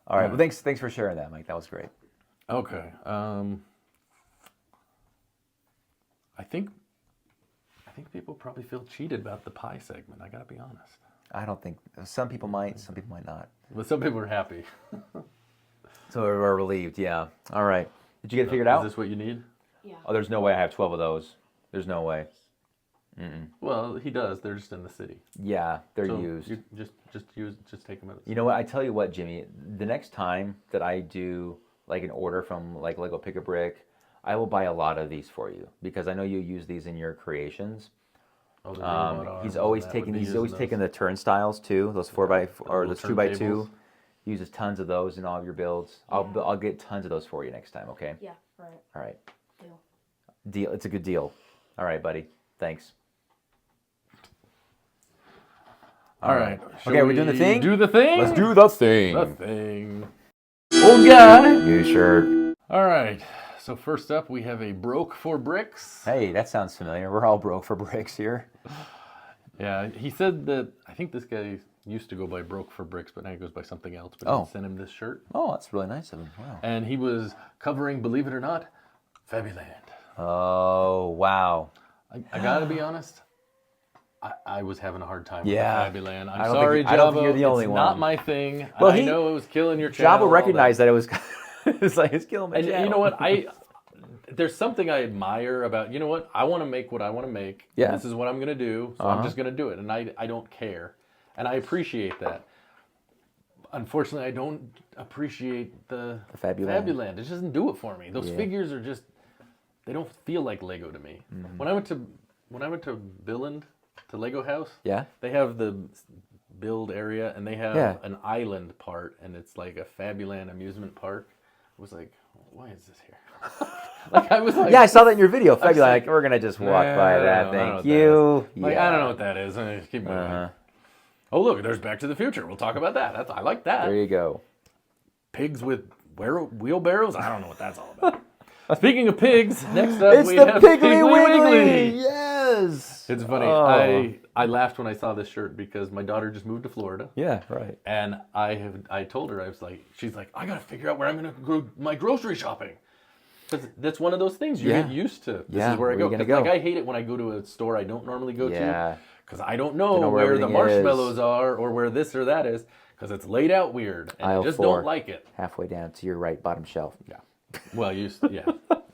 S2: All right. Well, thanks for sharing that, Mike. That was great.
S1: Okay. I think people probably feel cheated about the pie segment. I gotta be honest.
S2: I don't think some people might not.
S1: But some people are happy.
S2: So we're relieved. Yeah. All right. Did you get it figured out?
S1: Is this what you need?
S3: Yeah.
S2: Oh, there's no way I have 12 of those. There's no way. Mm-mm.
S1: Well, he does. They're just in the city.
S2: Yeah, they're used.
S1: You just take them out.
S2: You know what? I tell you what, Jimmy. The next time that I do like an order from like Lego Pick a Brick, I will buy a lot of these for you because I know you use these in your creations.
S1: Oh, the robot arm,
S2: He's
S1: well,
S2: always
S1: that would
S2: taking
S1: be
S2: he's always
S1: using
S2: taking
S1: those.
S2: the turnstiles too. Those 4x or those
S1: little
S2: 2x2.
S1: turntables.
S2: He uses tons of those in all of your builds. I'll get tons of those for you next time. Okay.
S3: Yeah, right.
S2: All right.
S3: Deal.
S2: Deal. It's a good deal. All right, buddy. Thanks.
S1: All right.
S2: Okay, we're doing the thing?
S1: Do the thing?
S2: Let's do the thing.
S1: the thing. Old guy.
S2: New shirt.
S1: All right. So first up, we have a broke for bricks.
S2: Hey, that sounds familiar. We're all broke for bricks here.
S1: Yeah, he said that, I think this guy used to go by broke for bricks, but now he goes by something else. But
S2: Oh.
S1: he sent him this shirt.
S2: Oh, that's really nice of him. Wow.
S1: And he was covering, believe it or not, Fabuland.
S2: Oh, wow.
S1: I gotta be honest, I was having a hard time
S2: Yeah.
S1: with Fabuland.
S2: I
S1: I'm
S2: don't
S1: sorry,
S2: think- I don't think
S1: Jabba,
S2: you're the only
S1: it's not
S2: one.
S1: my thing.
S2: Well,
S1: I
S2: he-
S1: know it was killing your channel.
S2: Jabba
S1: all
S2: recognized
S1: that.
S2: that it was. It's like it's killing my
S1: And
S2: channel.
S1: you know what? There's something I admire about, you know what? I want to make what I want to make.
S2: Yeah.
S1: This is what I'm going to do. So I'm just going to do it. And I don't care. And I appreciate that. Unfortunately, I don't appreciate the
S2: Fabuland.
S1: Fabuland. It just doesn't do it for me. Those figures are just, they don't feel like Lego to me.
S2: Mm-hmm.
S1: When I went to Billund, to Lego House,
S2: Yeah.
S1: they have the build area and they have
S2: Yeah.
S1: an island part and it's like a Fabuland amusement park. I was like, why is this here? Like I was like,
S2: Yeah, I saw that in your video. Fabulous.
S1: like,
S2: Like, we're gonna just walk by that.
S1: I don't know
S2: Thank
S1: what
S2: you.
S1: that is. Like, I don't know what that is. Just keep moving.
S2: Uh-huh.
S1: Oh, look, there's Back to the Future. We'll talk about that. I like that.
S2: There you go.
S1: Pigs with wheelbarrows? I don't know what that's all about. Speaking of pigs, next up
S2: It's
S1: we
S2: the
S1: have
S2: Piggly Wiggly. Yes.
S1: It's funny.
S2: Oh.
S1: I laughed when I saw this shirt because my daughter just moved to Florida.
S2: Yeah. Right.
S1: And I told her, I was like, she's like, I got to figure out where I'm going to go my grocery shopping. Because that's one of those things you
S2: Yeah.
S1: get used to. This
S2: Yeah,
S1: is where I
S2: where
S1: go.
S2: you gonna
S1: 'Cause, like,
S2: go?
S1: I hate it when I go to a store I don't normally go to.
S2: Yeah.
S1: Because I don't know,
S2: know where
S1: where the
S2: everything
S1: marshmallows
S2: is.
S1: are or where this or that is. Because it's laid out weird. And
S2: Aisle
S1: I just
S2: 4.
S1: don't like it.
S2: Halfway down to your right bottom shelf.
S1: Yeah. Well, yeah.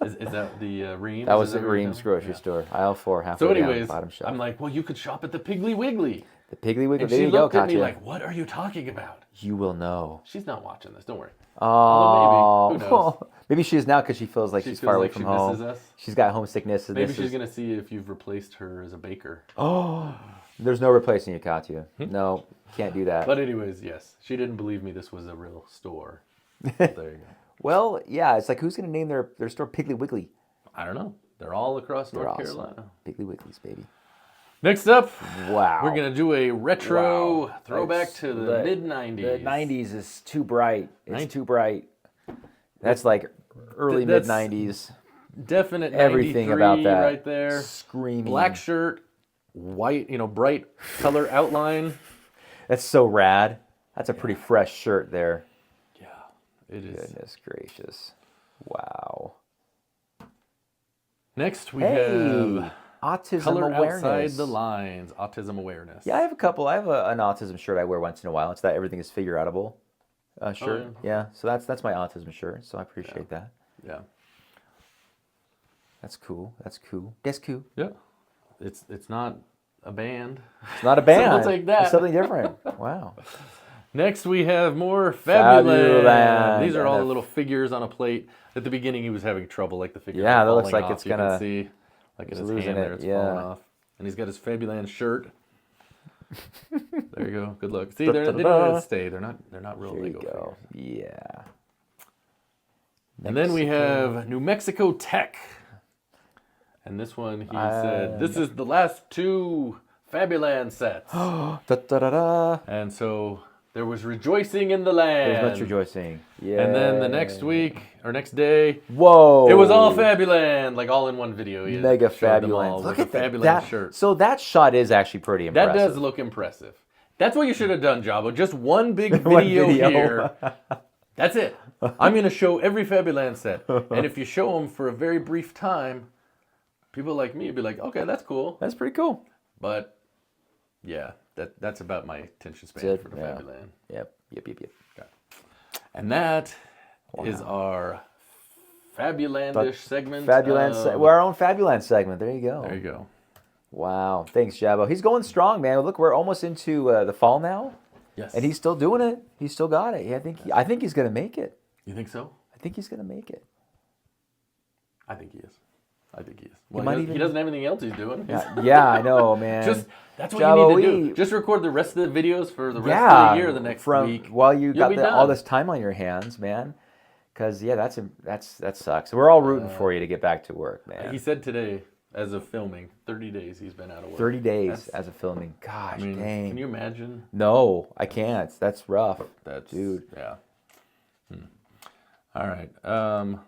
S1: Is that the Reams?
S2: That was
S1: Is
S2: the
S1: where you're
S2: Reams
S1: going?
S2: grocery store. Aisle 4, halfway
S1: So
S2: down,
S1: anyways,
S2: bottom shelf.
S1: I'm like, well, you could shop at the Piggly Wiggly.
S2: The Piggly Wiggly.
S1: And
S2: There
S1: she
S2: you go,
S1: looked at me
S2: Katya.
S1: like, what are you talking about?
S2: You will know.
S1: She's not watching this. Don't worry.
S2: Oh,
S1: Although maybe. Who knows?
S2: Maybe she is now because she feels like
S1: She
S2: she's
S1: feels
S2: far away
S1: like
S2: from
S1: she
S2: home.
S1: misses us.
S2: She's got homesickness. And
S1: Maybe
S2: this
S1: she's
S2: is-
S1: going to see if you've replaced her as a baker.
S2: Oh, there's no replacing you, Katya. No, can't do that.
S1: But anyways, yes. She didn't believe me this was a real store. There you go.
S2: Well, yeah, it's like who's going to name their store Piggly Wiggly?
S1: I don't know. They're all across
S2: They're
S1: North
S2: awesome.
S1: Carolina.
S2: Piggly Wigglies, baby.
S1: Next up,
S2: Wow.
S1: we're going to do a retro
S2: Wow.
S1: throwback
S2: That's
S1: to the mid-90s.
S2: The 90s is too bright. It's
S1: Nin-
S2: too bright. That's like early
S1: That's
S2: mid-90s.
S1: Definite
S2: Everything
S1: 93
S2: about that.
S1: right there.
S2: Screaming.
S1: Black shirt, white, bright color outline.
S2: That's so rad. That's a pretty fresh shirt there.
S1: Yeah, it is.
S2: Goodness gracious. Wow.
S1: Next, we
S2: Hey,
S1: have
S2: autism
S1: color
S2: awareness.
S1: outside the lines, autism awareness.
S2: Yeah, I have a couple. I have an autism shirt I wear once in a while. It's that everything is figure outable shirt.
S1: Oh,
S2: yeah, so that's my autism shirt. So I appreciate that.
S1: Yeah.
S2: That's cool. That's cool. That's cool.
S1: Yeah. It's not a band.
S2: It's not a band.
S1: we'll take that.
S2: It's something different. Wow.
S1: Next, we have more Fabuland.
S2: Fabuland.
S1: These are all
S2: And
S1: the
S2: the-
S1: little figures on a plate. At the beginning, he was having trouble, like the figures.
S2: Yeah,
S1: were
S2: that looks
S1: falling
S2: like
S1: off.
S2: it's
S1: You can
S2: gonna-
S1: see, like in
S2: it's
S1: his
S2: losing
S1: hand there,
S2: it,
S1: it's
S2: yeah.
S1: falling off. And he's got his Fabuland shirt. There you go. Good luck. See, they don't really stay. They're not real
S2: There you
S1: Lego
S2: go.
S1: figures.
S2: Yeah.
S1: And then we have New Mexico Tech. And this one, he said, this is the last 2 Fabuland sets.
S2: Da, da, da, da.
S1: And so there was rejoicing in the land.
S2: There's much rejoicing. Yeah.
S1: And then the next week, or next day,
S2: Whoa.
S1: it was all Fabuland, like all in one video. He
S2: Mega
S1: showed them all
S2: Fabuland. Look
S1: with
S2: at
S1: the
S2: that.
S1: Fabuland shirt.
S2: So that shot is actually pretty
S1: That
S2: impressive.
S1: does look impressive. That's what you should have done, Jabbo. Just one big
S2: One
S1: video,
S2: video.
S1: here. That's it. I'm going to show every Fabuland set. And if you show them for a very brief time, people like me would be like, okay, that's cool.
S2: That's pretty cool.
S1: But, yeah, that's about my attention span
S2: That's it,
S1: for the
S2: yeah.
S1: Fabuland.
S2: Yep.
S1: And that is our Fabulandish segment.
S2: Fabuland. We're our own Fabuland segment. There you go.
S1: There you go.
S2: Wow. Thanks, Jabbo. He's going strong, man. Look, we're almost into the fall now,
S1: Yes.
S2: and he's still doing it. He's still got it. Yeah, I think he's gonna make it.
S1: You think so?
S2: I think he's gonna make it.
S1: I think he is. I think he is. Well,
S2: might
S1: he doesn't have anything else he's doing.
S2: Yeah, I know, man.
S1: That's what you need to do.
S2: Jabba-wee.
S1: Just record the rest of the videos for the rest of the year the next week.
S2: While you
S1: You'll
S2: got
S1: be
S2: all
S1: done.
S2: this time on your hands, man. Because, that sucks. We're all rooting for you to get back to work, man.
S1: He said today, as of filming, 30 days he's been out of work.
S2: 30 days as of filming. Gosh, dang.
S1: Can you imagine?
S2: No, I can't. That's rough. Dude.
S1: Yeah. All right. All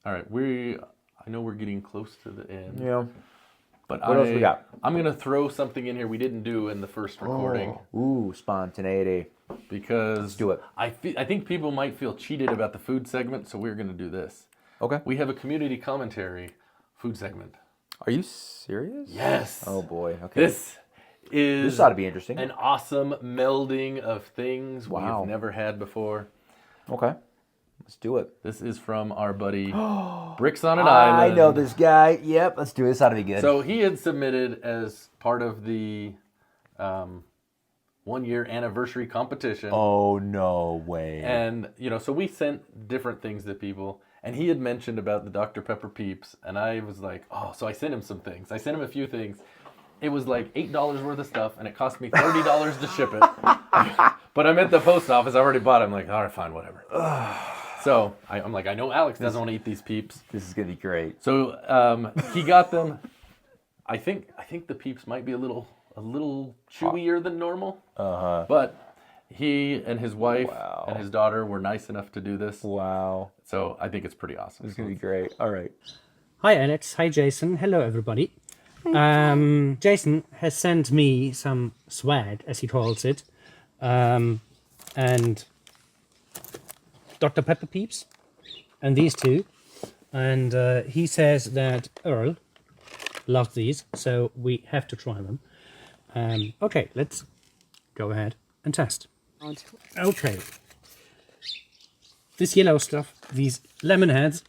S1: right. I know we're getting close to the end.
S2: Yeah.
S1: But
S2: what else we got?
S1: I'm going to throw something in here we didn't do in the first recording.
S2: Ooh, spontaneity.
S1: Because
S2: Let's do it.
S1: I think people might feel cheated about the food segment, so we're going to do this.
S2: Okay.
S1: We have a community commentary food segment.
S2: Are you serious?
S1: Yes.
S2: Oh, boy. Okay.
S1: This
S2: ought to be interesting.
S1: An awesome melding of things
S2: Wow.
S1: we've never had before.
S2: Okay. Let's do it.
S1: This is from our buddy Bricks on an Island.
S2: I know this guy. Yep, let's do it. This ought to be good.
S1: So he had submitted as part of the 1-year anniversary competition.
S2: Oh, no way.
S1: And, so we sent different things to people. And he had mentioned about the Dr. Pepper Peeps. And I was like, so I sent him some things. I sent him a few things. It was like $8 worth of stuff, and it cost me $30 to ship it. But I'm at the post office. I already bought it. I'm like, all right, fine, whatever. So I'm like, I know Alex doesn't want to eat these Peeps.
S2: This is going to be great.
S1: So he got them. I think the Peeps might be a little chewier than normal.
S2: Uh-huh.
S1: But he and his wife and his daughter were nice enough to do this.
S2: Wow.
S1: So I think it's pretty awesome.
S2: This is going to be great. All right.
S6: Hi Alex, hi Jason, hello everybody. Jason has sent me some swag, as he calls it, and Dr. Pepper Peeps, and these two, and he says that Earl loves these, so we have to try them. Okay, let's go ahead and test. Okay. This yellow stuff, these lemon heads,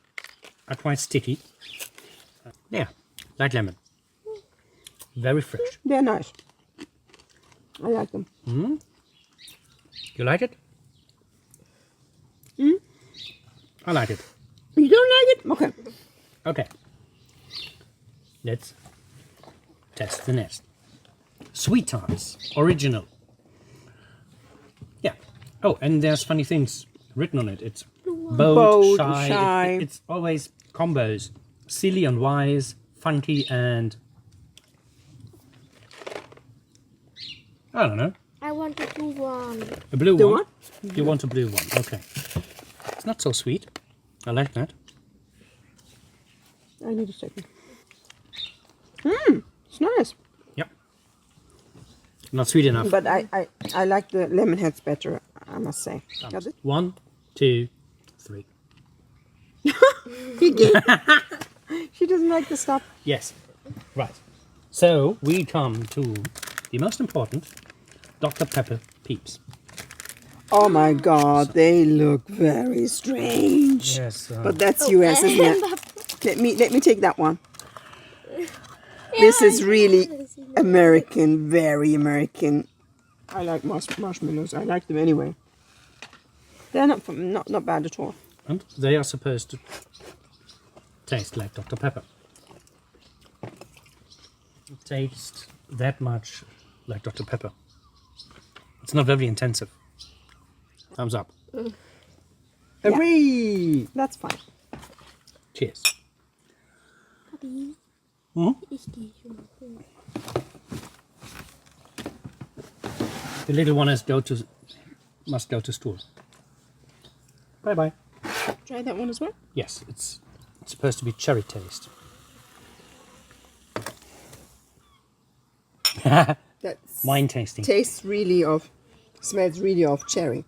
S6: are quite sticky. Yeah, like lemon. Very fresh.
S7: They're nice. I like them.
S6: You like it? I like it.
S7: You don't like it? Okay.
S6: Okay. Let's test the next. Sweet tarts, original. Yeah. Oh, and there's funny things written on it. It's bold, shy. It's always combos. Silly and wise, funky and... I don't know.
S3: I want a blue one.
S6: A blue
S7: The
S6: one?
S7: what?
S6: You want a blue one, okay. It's not so sweet. I like that.
S7: I need a second. It's nice.
S6: Yep. Not sweet enough.
S7: But I like the lemon heads better, I must say. Got it?
S6: 1, 2, 3.
S7: He gave. She doesn't like the stuff.
S6: Yes. Right. So we come to the most important, Dr. Pepper Peeps.
S7: Oh my god, they look very strange.
S6: Yes.
S7: But that's US, isn't it? Let me take that one. This is really American, very American. I like marshmallows. I like them anyway. They're not bad at all.
S6: And they are supposed to taste like Dr. Pepper. Taste that much like Dr. Pepper. It's not very intensive. Thumbs up.
S7: Agree. That's fine.
S6: Cheers. The little one must go to school. Bye bye.
S7: Try that one as well.
S6: Yes, it's supposed to be cherry taste.
S7: That's
S6: Wine tasting.
S7: smells really of cherry.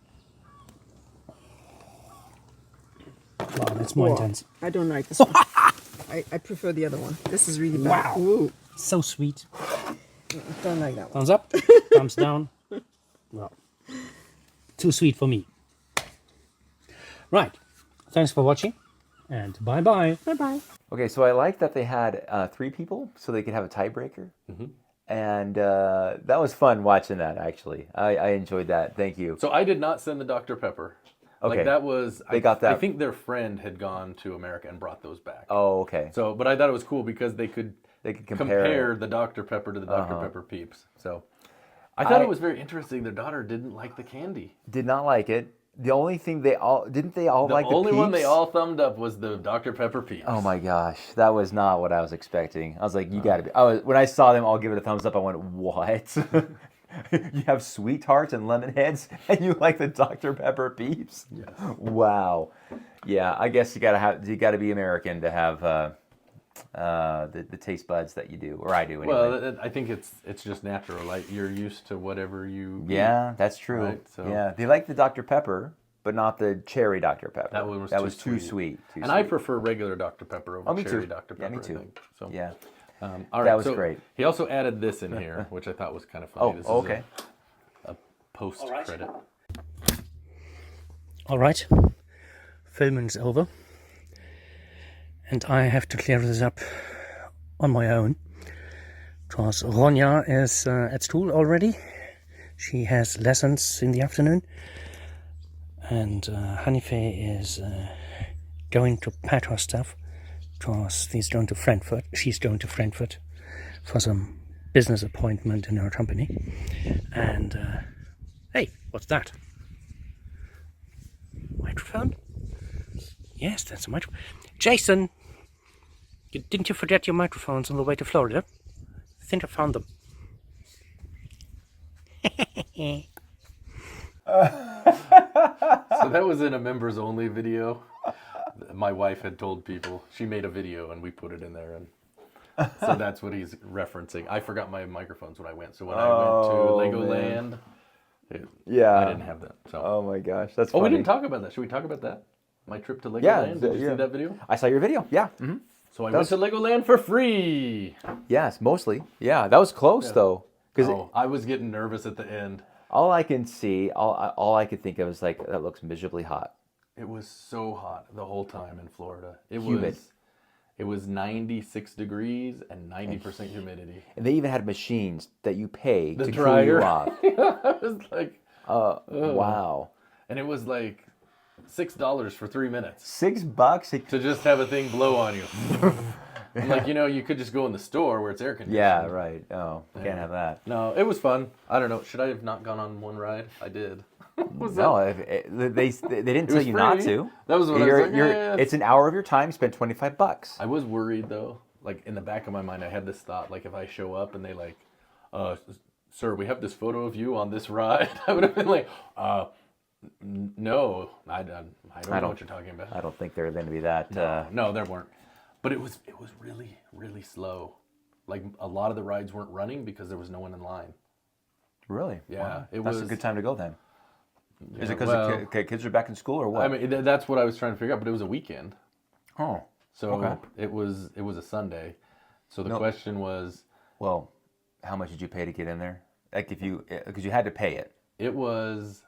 S6: Wow, that's more
S7: Wow.
S6: intense.
S7: I don't like this one. I prefer the other one. This is really bad.
S6: Wow.
S7: Ooh,
S6: So sweet.
S7: don't like that one.
S6: Thumbs up, thumbs down. Well, too sweet for me. Right. Thanks for watching, and bye-bye.
S7: Bye-bye.
S2: Okay, so I like that they had 3 people so they could have a tiebreaker. And that was fun watching that, actually. I enjoyed that. Thank you.
S1: So I did not send the Dr. Pepper.
S2: Okay.
S1: Like that was
S2: They got that.
S1: I think their friend had gone to America and brought those back.
S2: Oh, okay.
S1: So, but I thought it was cool because they could
S2: compare
S1: the Dr. Pepper to the Dr. Pepper Peeps. So, I thought it was very interesting. Their daughter didn't like the candy.
S2: Did not like it. The only thing they all like the Peeps?
S1: The only one they all thumbed up was the Dr. Pepper Peeps.
S2: Oh my gosh, that was not what I was expecting. I was like, you got to be. When I saw them all give it a thumbs up, I went, what? You have sweet tarts and lemon heads, and you like the Dr. Pepper Peeps?
S1: Yes.
S2: Wow. Yeah, I guess you gotta be American to have the taste buds that you do, or I do anyway.
S1: Well, I think it's just natural. Like you're used to whatever you.
S2: Yeah, that's true.
S1: Right? So.
S2: Yeah, they like the Dr. Pepper, but not the cherry Dr. Pepper.
S1: That one was
S2: too sweet.
S1: And I prefer regular Dr. Pepper over
S2: me
S1: cherry
S2: too.
S1: Dr. Pepper.
S2: Yeah, me too.
S1: I think. So.
S2: Yeah.
S1: All right,
S2: that was great.
S1: He also added this in here, which I thought was kind of funny. This is
S2: okay.
S1: A post credit.
S6: All right, filming's over, and I have to clear this up on my own, because Ronja is at school already. She has lessons in the afternoon, and Hanife is going to pack her stuff, because she's going to Frankfurt for some business appointment in her company. And hey, what's that? Microphone? Yes, that's a microphone. Jason, didn't you forget your microphones on the way to Florida? I think I found them.
S1: So that was in a members only video. My wife had told people, she made a video and we put it in there, and so that's what he's referencing. I forgot my microphones when I went, so when I went to Legoland, I didn't have that. So.
S2: Oh my gosh, that's
S1: Oh,
S2: funny.
S1: we didn't talk about that. Should we talk about that? My trip to Legoland?
S2: Yeah,
S1: Did you see that video?
S2: I saw your video. Yeah. Mm-hmm.
S1: So I went to Legoland for free.
S2: Yes, mostly. Yeah, that was close though, because
S1: I was getting nervous at the end.
S2: all I can see, all I could think of is like, that looks miserably hot.
S1: It was so hot the whole time in Florida.
S2: Humid.
S1: It was 96 degrees and 90% humidity.
S2: And they even had machines that you pay to
S1: dryer.
S2: cool you off.
S1: I was like,
S2: Wow.
S1: and it was like $6 for 3 minutes
S2: $6
S1: to just have a thing blow on you. I'm like, you could just go in the store where it's air conditioned.
S2: Yeah, right. Oh, can't have that.
S1: No, it was fun. I don't know. Should I have not gone on one ride? I did.
S2: No, they didn't tell you not
S1: free.
S2: to.
S1: That was what I was like, yeah.
S2: It's an hour of your time. Spend $25.
S1: I was worried though. Like in the back of my mind, I had this thought: like if I show up and they like, sir, we have this photo of you on this ride, I would have been like, no, I don't know what you're talking about.
S2: I don't think they're going to be that.
S1: No, there weren't. But it was really, really slow. Like a lot of the rides weren't running because there was no one in line.
S2: Really?
S1: Yeah,
S2: Wow.
S1: it
S2: That's
S1: was
S2: a good time to go then. Is it
S1: well,
S2: because kids are back in school or what?
S1: I mean, that's what I was trying to figure out. But it was a weekend.
S2: Oh.
S1: So
S2: Okay.
S1: it was a Sunday. So the question was,
S2: Well, how much did you pay to get in there? Like because you had to pay it.
S1: it was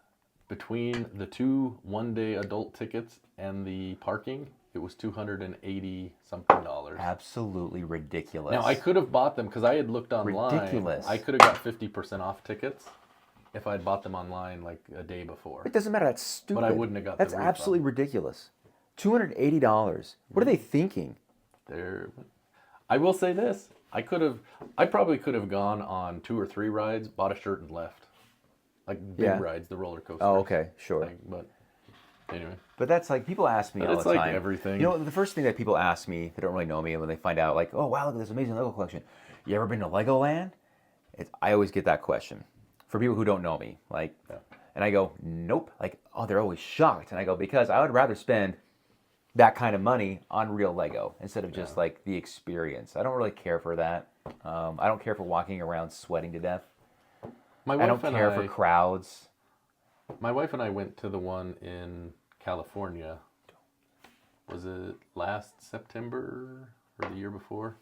S1: between the 2 one-day adult tickets and the parking, it was $280 something.
S2: Absolutely ridiculous.
S1: Now I could have bought them because I had looked online.
S2: Ridiculous.
S1: I could have got 50% off tickets if I had bought them online like a day before.
S2: It doesn't matter. That's stupid.
S1: But I wouldn't have got
S2: That's
S1: the refund.
S2: absolutely ridiculous. $280. What are they thinking?
S1: I will say this: I probably could have gone on 2 or 3 rides, bought a shirt, and left. Like big rides, the roller coasters.
S2: Oh, okay, sure.
S1: But anyway.
S2: But that's like, people ask me all
S1: It's
S2: the
S1: like
S2: time.
S1: everything.
S2: You know, the first thing that people ask me, they don't really know me, when they find out, like, oh, wow, look at this amazing Lego collection. You ever been to Legoland? I always get that question. For people who don't know me, like, and I go, nope. Like, oh, they're always shocked. And I go, because I would rather spend that kind of money on real Lego instead of just like the experience. I don't really care for that. I don't care for walking around sweating to death. I don't care for crowds.
S1: My wife and I went to the one in California. Was it last September or the year before?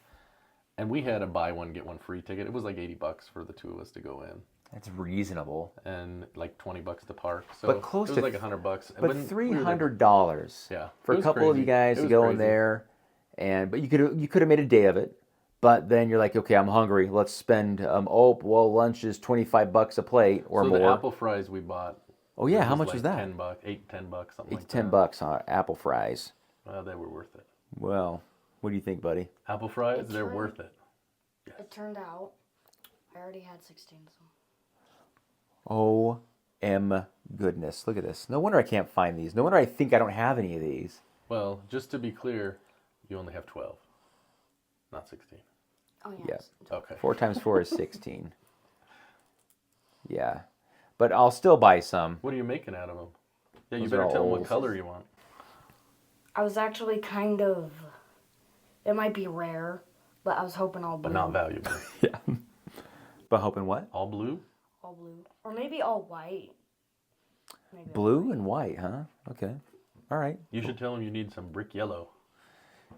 S1: And we had a buy one get one free ticket. It was like $80 for the 2 of us to go in.
S2: That's reasonable.
S1: And like $20 to park. So
S2: but close
S1: it was like $100.
S2: But $300 for a couple of you guys to go in there, but you could have made a day of it. But then you're like, okay, I'm hungry. Let's spend. Lunch is $25 a plate or more.
S1: So the apple fries we bought
S2: Oh yeah,
S1: It
S2: how much
S1: like
S2: was that?
S1: $10, $8, $10, something
S2: 8
S1: like
S2: to 10
S1: that.
S2: bucks on apple fries.
S1: Well, they were worth it.
S2: Well, what do you think, buddy?
S1: Apple fries,
S3: It's
S1: they're
S3: right.
S1: worth it.
S3: It turned out I already had 16. So.
S2: Oh, goodness. Look at this. No wonder I can't find these. No wonder I think I don't have any of these.
S1: Well, just to be clear, you only have 12, not 16.
S3: Oh yeah.
S2: Yeah.
S3: it's-
S1: Okay.
S2: 4 times 4 is 16. Yeah. But I'll still buy some.
S1: What are you making out of them? Yeah, you
S2: Those are
S1: better
S2: all
S1: tell them what
S2: old.
S1: color you want.
S3: I was actually kind of. It might be rare, but I was hoping all blue.
S1: But not valuable.
S2: Yeah. But hoping what?
S1: All blue?
S3: All blue, or maybe all white. Maybe all
S2: Blue and white, huh? Okay. All right.
S1: You should tell them you need some brick yellow.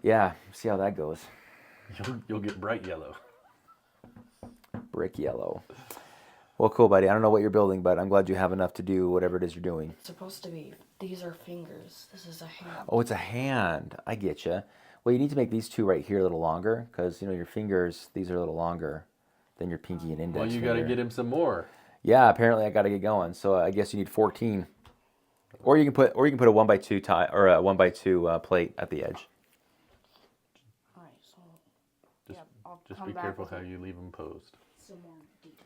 S2: Yeah. See how that goes.
S1: You'll get bright yellow.
S2: Brick yellow. Well, cool, buddy. I don't know what you're building, but I'm glad you have enough to do whatever it is you're doing.
S3: It's supposed to be. These are fingers. This is a hand.
S2: Oh, it's a hand. I get you. Well, you need to make these two right here a little longer because, your fingers, these are a little longer than your pinky and index
S1: Well, you got to
S2: finger.
S1: get him some more.
S2: Yeah, apparently I got to get going. So I guess you need 14. Or you can put a 1x2 tie or a 1x2 plate at the edge.
S3: All right, so
S1: Just,
S3: yeah, I'll
S1: just
S3: come
S1: be
S3: back
S1: careful
S3: with
S1: how you leave them posed.
S3: some more details.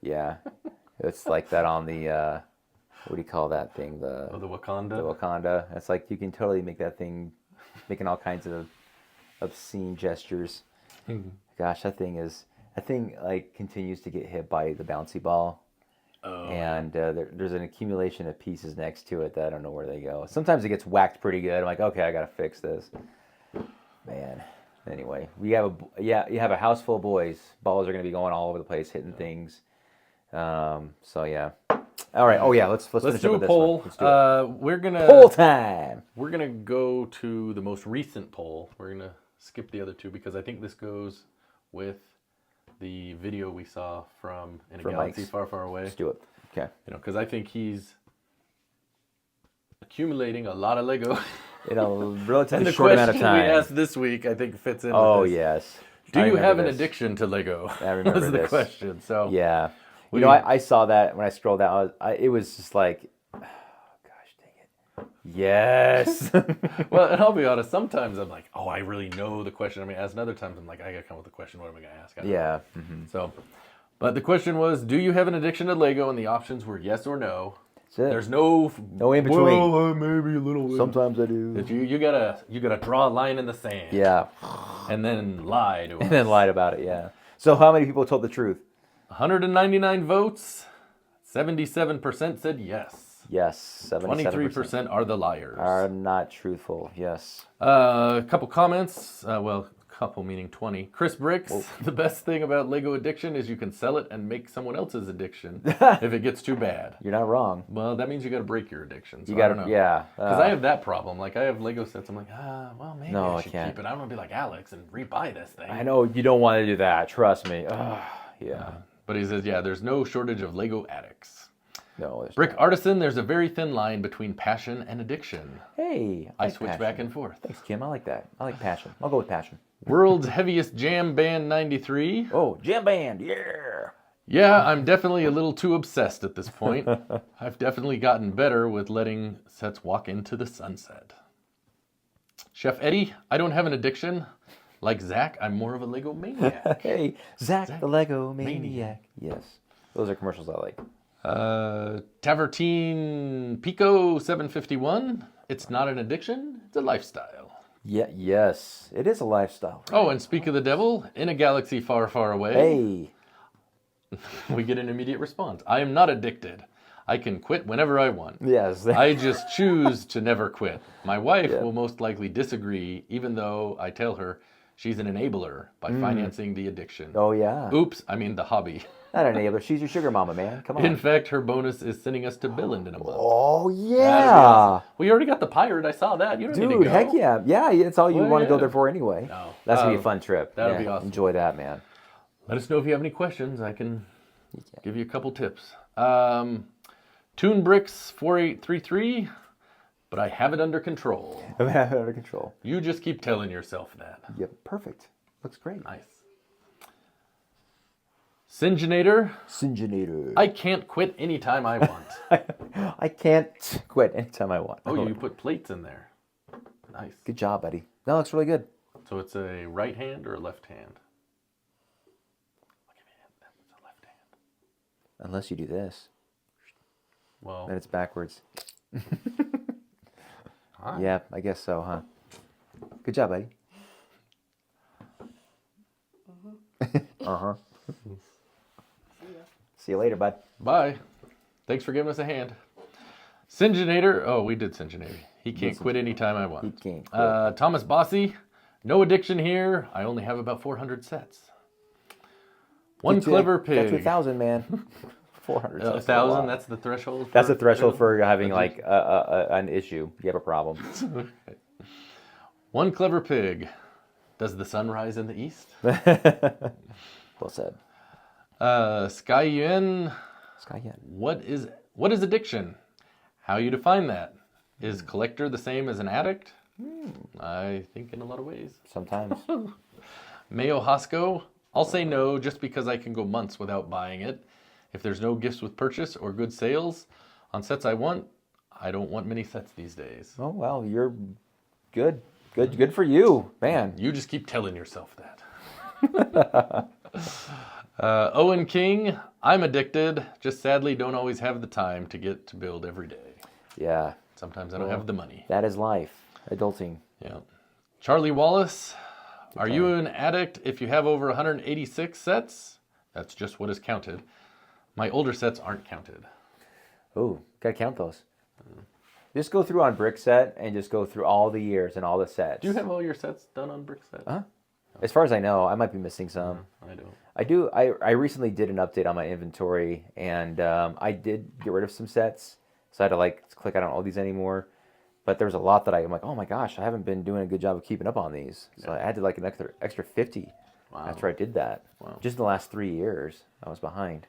S2: Yeah. It's like that on the what do you call that thing?
S1: Oh, the Wakanda?
S2: The Wakanda. It's like you can totally make that thing making all kinds of obscene gestures. Gosh, that thing like continues to get hit by the bouncy ball.
S1: Oh.
S2: And there's an accumulation of pieces next to it that I don't know where they go. Sometimes it gets whacked pretty good. I'm like, okay, I gotta fix this. Man. Anyway, you have a house full of boys. Balls are gonna be going all over the place, hitting things. So yeah. All right. Oh yeah. Let's finish
S1: do
S2: up
S1: a
S2: with this
S1: poll.
S2: one. Let's do it.
S1: We're gonna
S2: Poll time.
S1: We're gonna go to the most recent poll. We're gonna skip the other two because I think this goes with the video we saw from In a Galaxy
S2: Mike's.
S1: Far, Far Away.
S2: Let's do it. Okay.
S1: Because I think he's accumulating a lot of Lego.
S2: In a
S1: And
S2: relatively
S1: the
S2: short amount of
S1: question we
S2: time.
S1: asked this week, I think, fits in.
S2: Oh
S1: with this.
S2: yes.
S1: Do
S2: I
S1: you
S2: remember
S1: have an
S2: this.
S1: addiction to Lego?
S2: I remember
S1: was the
S2: this.
S1: question. So
S2: Yeah.
S1: What
S2: You
S1: do
S2: know,
S1: you-
S2: I saw that when I scrolled down. It was just like, oh, gosh, dang it. Yes.
S1: Well, and I'll be honest. Sometimes I'm like, oh, I really know the question I'm going to ask. And other times I'm like, I got to come up with a question. What am I going to ask? I don't know.
S2: Yeah.
S1: So, but the question was, do you have an addiction to Lego? And the options were yes or no.
S2: That's it.
S1: There's no
S2: No in between.
S1: Well, maybe a little. bit.
S2: Sometimes I do.
S1: That you gotta draw a line in the sand.
S2: Yeah.
S1: And then lie to us.
S2: And then lied about it. Yeah. So how many people told the truth?
S1: 199 votes. 77% said yes.
S2: Yes. 77%
S1: 23% are the liars.
S2: are not truthful. Yes.
S1: A couple comments. Well, couple meaning 20. Chris Bricks. The best thing about Lego addiction is you can sell it and make someone else's addiction if it gets too bad.
S2: You're not wrong.
S1: Well, that means you got to break your addiction. So
S2: You
S1: I
S2: got
S1: don't
S2: to,
S1: know.
S2: yeah.
S1: Because I have that problem. Like, I have Lego sets. I'm like, well, maybe
S2: No,
S1: I
S2: I
S1: should
S2: can't.
S1: keep it. I don't want to be like Alex and rebuy this thing.
S2: I know you don't want to do that. Trust me. Yeah.
S1: But he says, yeah, there's no shortage of Lego addicts.
S2: No. There's
S1: Brick Artisan, there's a very thin line between passion and addiction.
S2: Hey.
S1: I
S2: like
S1: switch
S2: passion.
S1: back and forth.
S2: Thanks, Kim. I like that. I like passion. I'll go with passion.
S1: World's Heaviest Jam Band 93.
S2: Oh, jam band. Yeah.
S1: Yeah, I'm definitely a little too obsessed at this point. I've definitely gotten better with letting sets walk into the sunset. Chef Eddie, I don't have an addiction. Like Zach, I'm more of a Lego maniac.
S2: Hey, Zach the Lego Maniac. Yes. Those are commercials I like.
S1: Tavertine Pico 751. It's not an addiction, it's a lifestyle.
S2: Yeah, yes. It is a lifestyle.
S1: Oh, and speak of the devil, in a galaxy far, far away,
S2: Hey.
S1: we get an immediate response. I am not addicted. I can quit whenever I want.
S2: Yes.
S1: I just choose to never quit. My wife
S2: Yeah.
S1: will most likely disagree, even though I tell her she's an enabler by financing the addiction.
S2: Oh, yeah.
S1: Oops, I mean the hobby.
S2: Not an enabler. She's your sugar mama, man. Come on.
S1: In fact, her bonus is sending us to Billund in a month.
S2: Oh,
S1: That'd be
S2: yeah.
S1: awesome. We already got the pirate. I saw that. You don't need to
S2: Dude,
S1: go.
S2: heck yeah. Yeah, it's all you
S1: Well,
S2: want to go
S1: yeah.
S2: there for anyway.
S1: No.
S2: That's going to be a fun trip.
S1: that'll
S2: Yeah,
S1: be awesome.
S2: Enjoy that, man.
S1: Let us know if you have any questions. I can give you a couple tips. Toonbricks 4833, but I have it under control.
S2: I have it under control.
S1: You just keep telling yourself that.
S2: Yep, perfect. Looks great.
S1: Nice. Singenator. I can't quit anytime I want.
S2: I can't quit anytime I want.
S1: Oh, you put plates in there. Nice.
S2: Good job, buddy. That looks really good.
S1: So it's a right hand or a left hand? I'll give you a hint. That's a left hand.
S2: Unless you do this.
S1: Well,
S2: then it's backwards.
S1: Hi.
S2: Yeah, I guess so, huh? Good job, buddy. Uh-huh. See you later, bud.
S1: Bye. Thanks for giving us a hand. Singenator. Oh, we did Singenator. He can't quit anytime I want.
S2: He can't quit.
S1: Thomas Bossy. No addiction here. I only have about 400 sets. One clever pig.
S2: Got to 1,000, man. 400 sets.
S1: 1,000. That's the threshold.
S2: That's the threshold for having like an issue. You have a problem.
S1: Okay. One clever pig. Does the sun rise in the east?
S2: Well said.
S1: Sky Yuen.
S2: Sky Yuen.
S1: What is addiction? How you define that? Is collector the same as an addict? I think in a lot of ways.
S2: Sometimes.
S1: Mayo Hosco. I'll say no just because I can go months without buying it. If there's no gifts with purchase or good sales on sets I want, I don't want many sets these days.
S2: Oh, well, you're good. Good for you, man.
S1: You just keep telling yourself that. Owen King, I'm addicted. Just sadly don't always have the time to get to build every day.
S2: Yeah.
S1: Sometimes I don't have the money.
S2: That is life. Adulting.
S1: Yeah. Charlie Wallace, are you an addict if you have over 186 sets? That's just what is counted. My older sets aren't counted.
S2: Oh, gotta count those. Just go through on Brickset and just go through all the years and all the sets.
S1: Do you have all your sets done on Brickset?
S2: Huh? As far as I know, I might be missing some.
S1: I don't.
S2: I do. I recently did an update on my inventory, and I did get rid of some sets. So I had to like click, I don't own these anymore. But there was a lot that I'm like, oh my gosh, I haven't been doing a good job of keeping up on these. So I had to like an extra 50 after I did that.
S1: Wow.
S2: Just in the last 3 years, I was behind.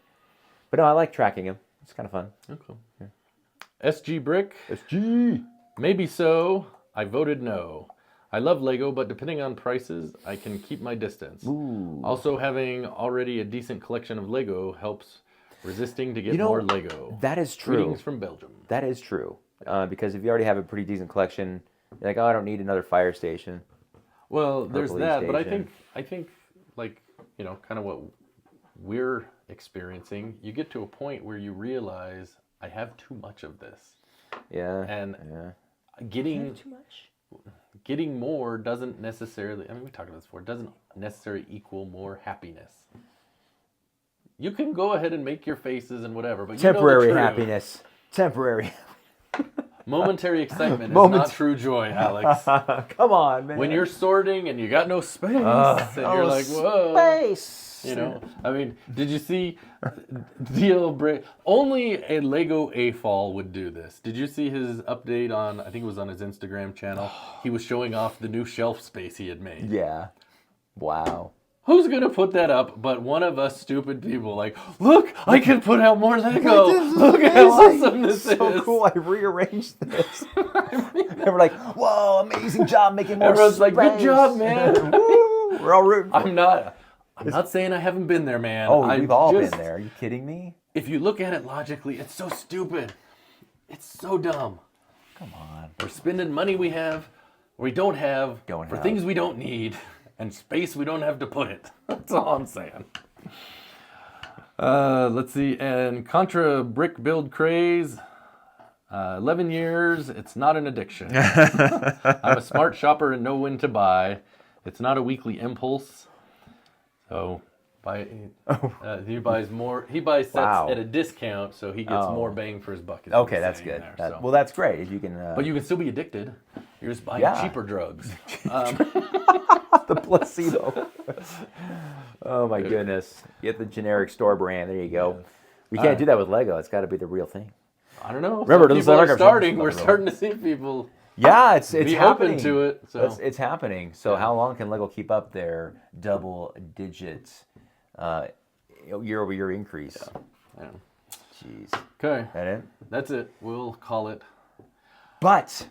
S2: But no, I like tracking them. It's kind of fun.
S1: Okay. Yeah. SG Brick.
S2: SG.
S1: Maybe so. I voted no. I love Lego, but depending on prices, I can keep my distance.
S2: Ooh.
S1: Also, having already a decent collection of Lego helps resisting to get more Lego.
S2: That is true.
S1: Greetings from Belgium.
S2: That is true. Because if you already have a pretty decent collection, you're like, oh, I don't need another fire station.
S1: Well, there's
S2: police
S1: that, but
S2: station.
S1: I think, like, you know, kind of what we're experiencing, you get to a point where you realize I have too much of this.
S2: Yeah.
S1: And
S2: yeah.
S1: getting more doesn't necessarily, I mean, we talked about this before, doesn't necessarily equal more happiness. You can go ahead and make your faces and whatever, but
S2: temporary
S1: you know the truth.
S2: happiness. Temporary.
S1: Momentary excitement is not true joy, Alex.
S2: Come on, man.
S1: When you're sorting and you got no space, and you're like, whoa.
S2: Space.
S1: You know, I mean, did you see only a Lego AFOL would do this. Did you see his update on, I think it was on his Instagram channel? He was showing off the new shelf space he had made.
S2: Yeah. Wow.
S1: Who's going to put that up but one of us stupid people? Like, look, I can put out more Lego. Look how awesome this is.
S2: So cool, I rearranged this. And we're like, whoa, amazing job making more
S1: Everyone's
S2: space.
S1: like, good job, man.
S2: Woo, we're all rooting.
S1: I'm not saying I haven't been there, man.
S2: Oh, we've all been there. Are you kidding me?
S1: If you look at it logically, it's so stupid. It's so dumb.
S2: Come on.
S1: We're spending money we have, or we don't have, for things we don't need, and space we don't have to put it. That's all I'm saying. Let's see. And Contra Brick Build Craze. 11 years. It's not an addiction. I'm a smart shopper and know when to buy. It's not a weekly impulse. So he buys more. He buys sets at a discount, so he gets more bang for his buck.
S2: Okay, that's good. Well, that's great. If you can,
S1: but you can still be addicted. You're just buying cheaper drugs.
S2: The placebo. Oh my goodness! Get the generic store brand. There you go. Yes. We can't do that with Lego. It's got to be the real thing.
S1: I don't know.
S2: Remember,
S1: people are starting. We're starting to see people.
S2: Yeah, it's
S1: be
S2: happening.
S1: Open to it. So
S2: it's happening. So how long can Lego keep up their double digits year-over-year increase?
S1: Yeah.
S2: Jeez.
S1: Okay.
S2: That it?
S1: That's it. We'll call it.
S2: But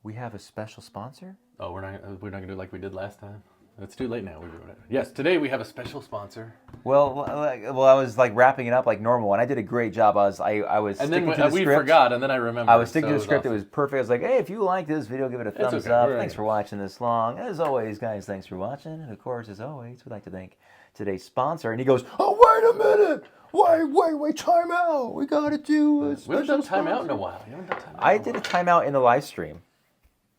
S2: we have a special sponsor.
S1: Oh, we're not gonna do it like we did last time. It's too late now. We're doing it. Yes, today we have a special sponsor.
S2: Well, I was like wrapping it up like normal, and I did a great job. I was
S1: And
S2: sticking
S1: then
S2: to the
S1: we
S2: script.
S1: forgot, and then I remembered.
S2: I was sticking
S1: so
S2: to the script.
S1: awesome.
S2: It was perfect. I was like, hey, if you like this video, give it a thumbs
S1: okay.
S2: up.
S1: Right.
S2: Thanks for watching this long. As always, guys, thanks for watching. And of course, as always, we'd like to thank today's sponsor. And he goes, oh, wait a minute. Wait, time out. We got to do a special
S1: We haven't done time out in
S2: sponsor."
S1: a while. You haven't done time out
S2: I
S1: in a
S2: did a
S1: while.
S2: timeout in the live stream.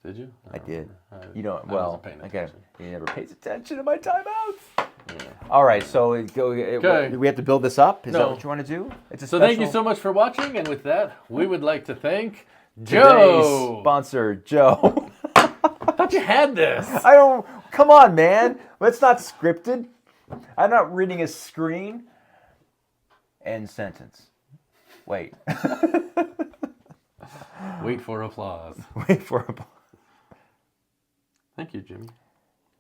S1: Did you?
S2: I did.
S1: remember.
S2: You don't.
S1: I
S2: Well,
S1: wasn't paying
S2: okay.
S1: attention.
S2: He never pays attention to my timeouts.
S1: Yeah.
S2: All right, so
S1: Okay.
S2: we have to build this up. Is that
S1: No.
S2: what you want to do? It's a
S1: So thank you
S2: special-
S1: so much for watching, and with that, we would like to thank
S2: Today's
S1: Joe.
S2: sponsor, Joe.
S1: I thought you had this.
S2: I don't. Come on, man. That's not scripted. I'm not reading a screen. End sentence. Wait.
S1: Wait for applause.
S2: Wait for a.
S1: Thank you, Jimmy.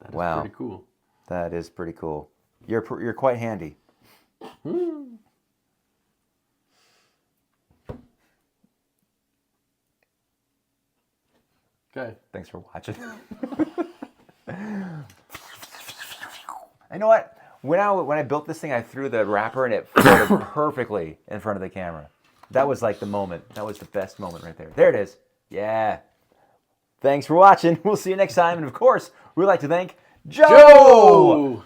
S1: That is
S2: Wow.
S1: pretty cool.
S2: That is pretty cool. You're quite handy.
S1: Okay.
S2: Thanks for watching. You know what? When I built this thing, I threw the wrapper and it floated perfectly in front of the camera. That was like the moment. That was the best moment right there. There it is. Yeah. Thanks for watching. We'll see you next time. And of course, we'd like to thank Joe!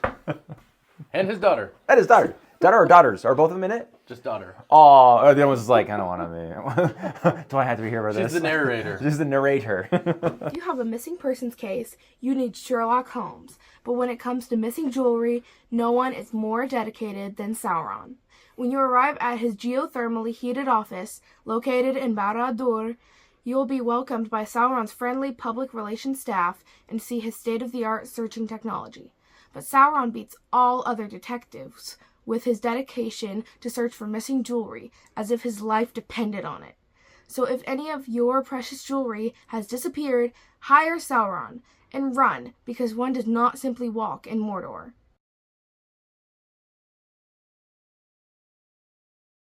S1: And his daughter.
S2: That is daughter. Daughter or daughters? Are both of them in it?
S1: Just daughter.
S2: Oh, the other one's like, I don't want to be. Do I have to be here for this?
S1: She's the narrator.
S2: She's the narrator.
S8: If you have a missing persons case, you need Sherlock Holmes. But when it comes to missing jewelry, no one is more dedicated than Sauron. When you arrive at his geothermally heated office, located in Barad-dûr, you will be welcomed by Sauron's friendly public relations staff and see his state-of-the-art searching technology. But Sauron beats all other detectives with his dedication to search for missing jewelry, as if his life depended on it. So if any of your precious jewelry has disappeared, hire Sauron and run, because one does not simply walk in Mordor.